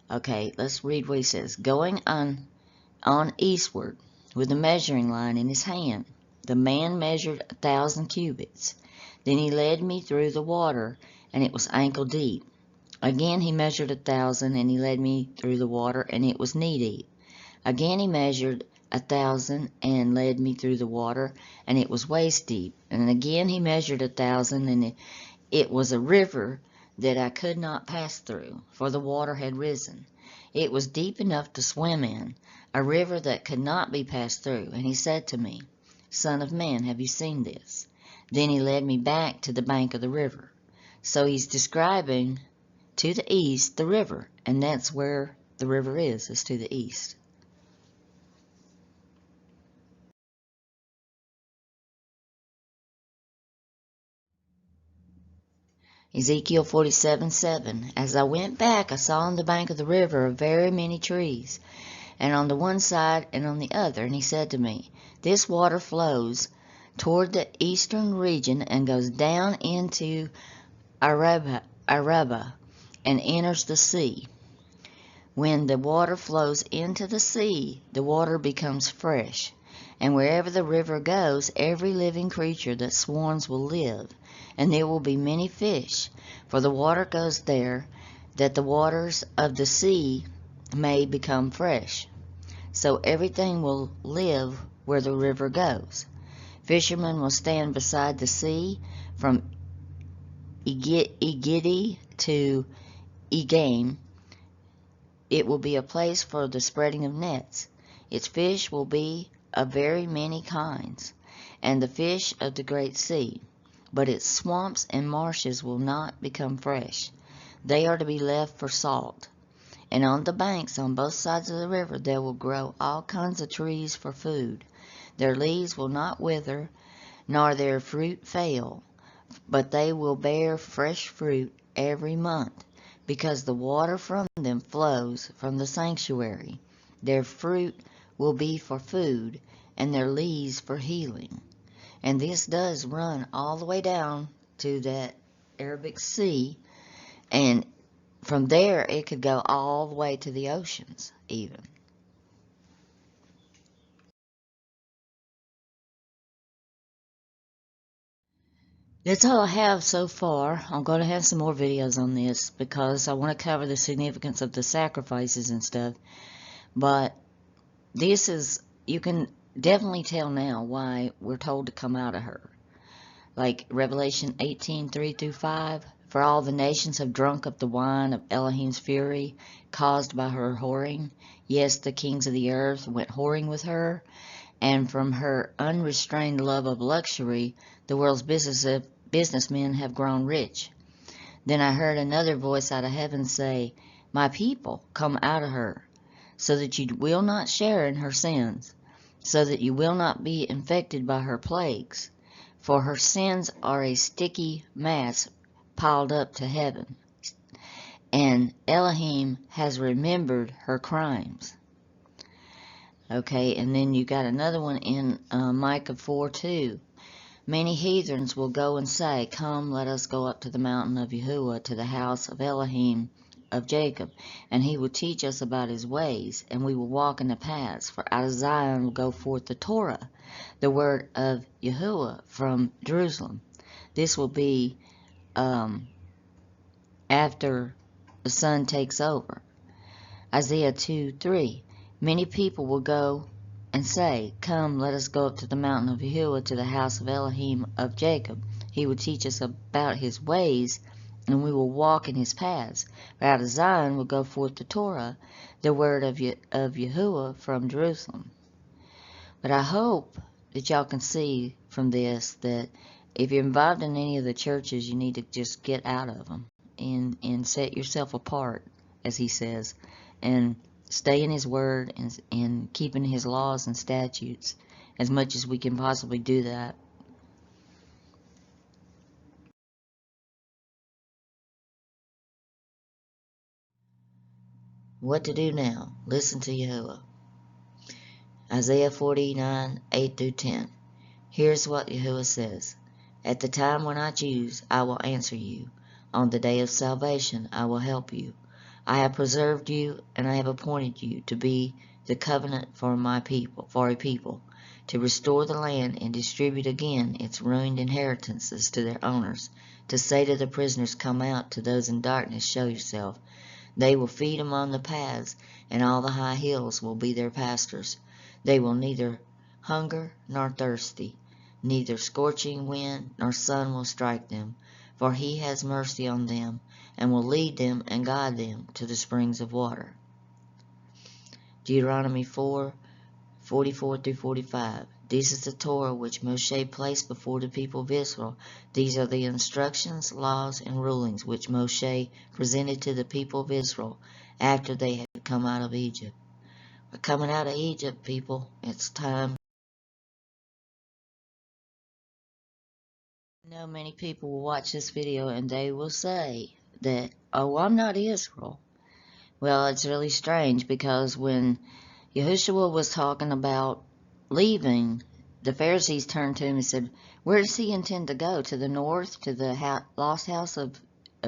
Okay, let's read what he says. Going on eastward with a measuring line in his hand, the man measured 1,000 cubits. Then he led me through the water, and it was ankle deep. Again he measured 1,000, and he led me through the water, and it was knee deep. Again he measured 1,000, and led me through the water, and it was waist deep. And again he measured 1,000, and it was a river that I could not pass through, for the water had risen. It was deep enough to swim in, a river that could not be passed through. And he said to me, Son of man, have you seen this? Then he led me back to the bank of the river. So he's describing to the east the river, and that's where the river is to the east. Ezekiel 47:7. As I went back, I saw on the bank of the river very many trees, and on the one side and on the other. And he said to me, This water flows toward the eastern region and goes down into Araba and enters the sea. When the water flows into the sea, the water becomes fresh, and wherever the river goes, every living creature that swarms will live, and there will be many fish, for the water goes there, that the waters of the sea may become fresh. So everything will live where the river goes. Fishermen will stand beside the sea from Egedi to Egame. It will be a place for the spreading of nets. Its fish will be of very many kinds, and the fish of the great sea. But its swamps and marshes will not become fresh. They are to be left for salt. And on the banks on both sides of the river there will grow all kinds of trees for food. Their leaves will not wither, nor their fruit fail, but they will bear fresh fruit every month, because the water from them flows from the sanctuary. Their fruit will be for food, and their leaves for healing. And this does run all the way down to that Arabic Sea, and from there it could go all the way to the oceans even. That's all I have so far. I'm going to have some more videos on this because I want to cover the significance of the sacrifices and stuff. But this is, you can definitely tell now why we're told to come out of her. Like Revelation 18:3-5, For all the nations have drunk of the wine of Elohim's fury, caused by her whoring. Yes, the kings of the earth went whoring with her, and from her unrestrained love of luxury, the world's businessmen have grown rich. Then I heard another voice out of heaven say, My people, come out of her, so that you will not share in her sins, so that you will not be infected by her plagues. For her sins are a sticky mass piled up to heaven, and Elohim has remembered her crimes. Okay, and then you got another one in Micah 4:2. Many heathens will go and say, Come, let us go up to the mountain of Yahuwah, to the house of Elohim of Jacob, and he will teach us about his ways, and we will walk in the paths. For out of Zion will go forth the Torah, the word of Yahuwah from Jerusalem. This will be after the sun takes over. Isaiah 2:3. Many people will go and say, Come, let us go up to the mountain of Yahuwah, to the house of Elohim of Jacob. He will teach us about his ways, and we will walk in his paths. For out of Zion will go forth the Torah, the word of Yahuwah from Jerusalem. But I hope that y'all can see from this that if you're involved in any of the churches, you need to just get out of them and set yourself apart, as he says, and stay in his word and keeping his laws and statutes as much as we can possibly do that. What to do now? Listen to Yahuwah. Isaiah 49, 8 through 10. Here's what Yahuwah says. At the time when I choose, I will answer you. On the day of salvation, I will help you. I have preserved you, and I have appointed you to be the covenant for a people, to restore the land and distribute again its ruined inheritances to their owners, to say to the prisoners, Come out, to those in darkness, show yourself. They will feed among the paths, and all the high hills will be their pastors. They will neither hunger nor thirsty, neither scorching wind nor sun will strike them, for he has mercy on them, and will lead them and guide them to the springs of water. Deuteronomy 4:44 through 45. This is the Torah which Moshe placed before the people of Israel. These are the instructions, laws, and rulings which Moshe presented to the people of Israel after they had come out of Egypt. We're coming out of Egypt, people. It's time. I know many people will watch this video and they will say that, oh, I'm not Israel. Well, it's really strange because when Yahushua was talking about leaving, the Pharisees turned to him and said, Where does he intend to go? To the north, to the lost house of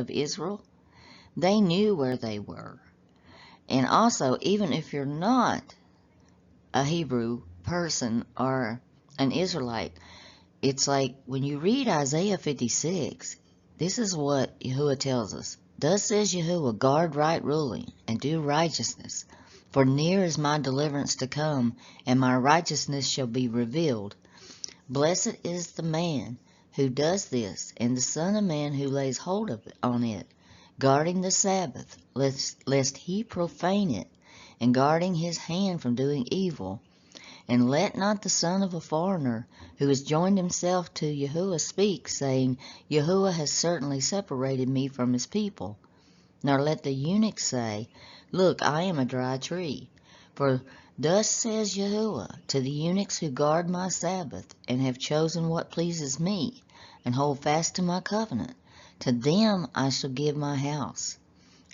Israel? They knew where they were. And also, even if you're not a Hebrew person or an Israelite, it's like when you read Isaiah 56, this is what Yahuwah tells us. Thus says Yahuwah, guard right ruling, and do righteousness. For near is my deliverance to come, and my righteousness shall be revealed. Blessed is the man who does this, and the son of man who lays hold on it, guarding the Sabbath, lest he profane it, and guarding his hand from doing evil. And let not the son of a foreigner, who has joined himself to Yahuwah, speak, saying, Yahuwah has certainly separated me from his people. Nor let the eunuch say, Look, I am a dry tree. For thus says Yahuwah, to the eunuchs who guard my Sabbath, and have chosen what pleases me, and hold fast to my covenant, to them I shall give my house,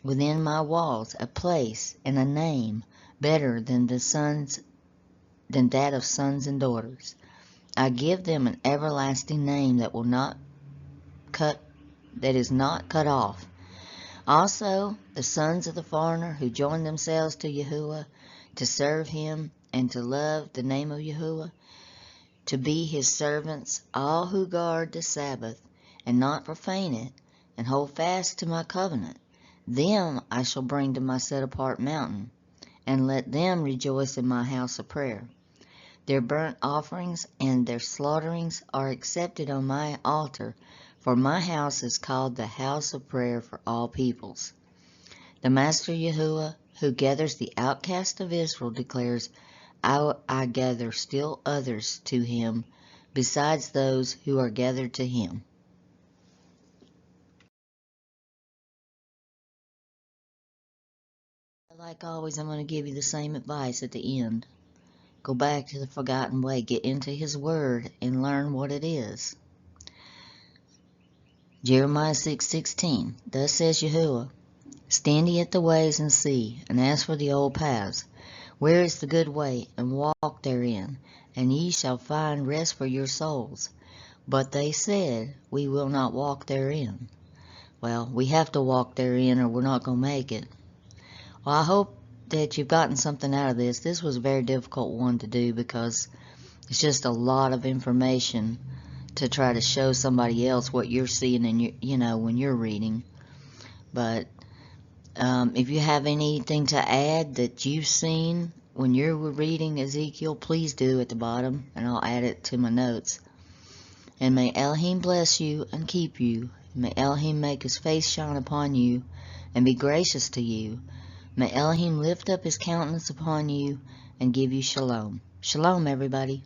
within my walls a place and a name better than that of sons and daughters. I give them an everlasting name that is not cut off. Also, the sons of the foreigner who join themselves to Yahuwah, to serve him and to love the name of Yahuwah, to be his servants, all who guard the Sabbath and not profane it, and hold fast to my covenant, them I shall bring to my set-apart mountain, and let them rejoice in my house of prayer. Their burnt offerings and their slaughterings are accepted on my altar, For my house is called the house of prayer for all peoples. The Master Yahuwah, who gathers the outcast of Israel, declares, I gather still others to him, besides those who are gathered to him. Like always, I'm going to give you the same advice at the end. Go back to the forgotten way, get into his word, and learn what it is. Jeremiah 6:16. Thus says Yahuwah, stand ye at the ways and see, and ask for the old paths. Where is the good way, and walk therein, and ye shall find rest for your souls. But they said, we will not walk therein. Well, we have to walk therein or we're not going to make it. Well, I hope that you've gotten something out of this. This was a very difficult one to do because it's just a lot of information to try to show somebody else what you're seeing and when you're reading. But if you have anything to add that you've seen when you're reading Ezekiel, please do at the bottom, and I'll add it to my notes. And may Elohim bless you and keep you. May Elohim make his face shine upon you and be gracious to you. May Elohim lift up his countenance upon you and give you shalom. Shalom, everybody.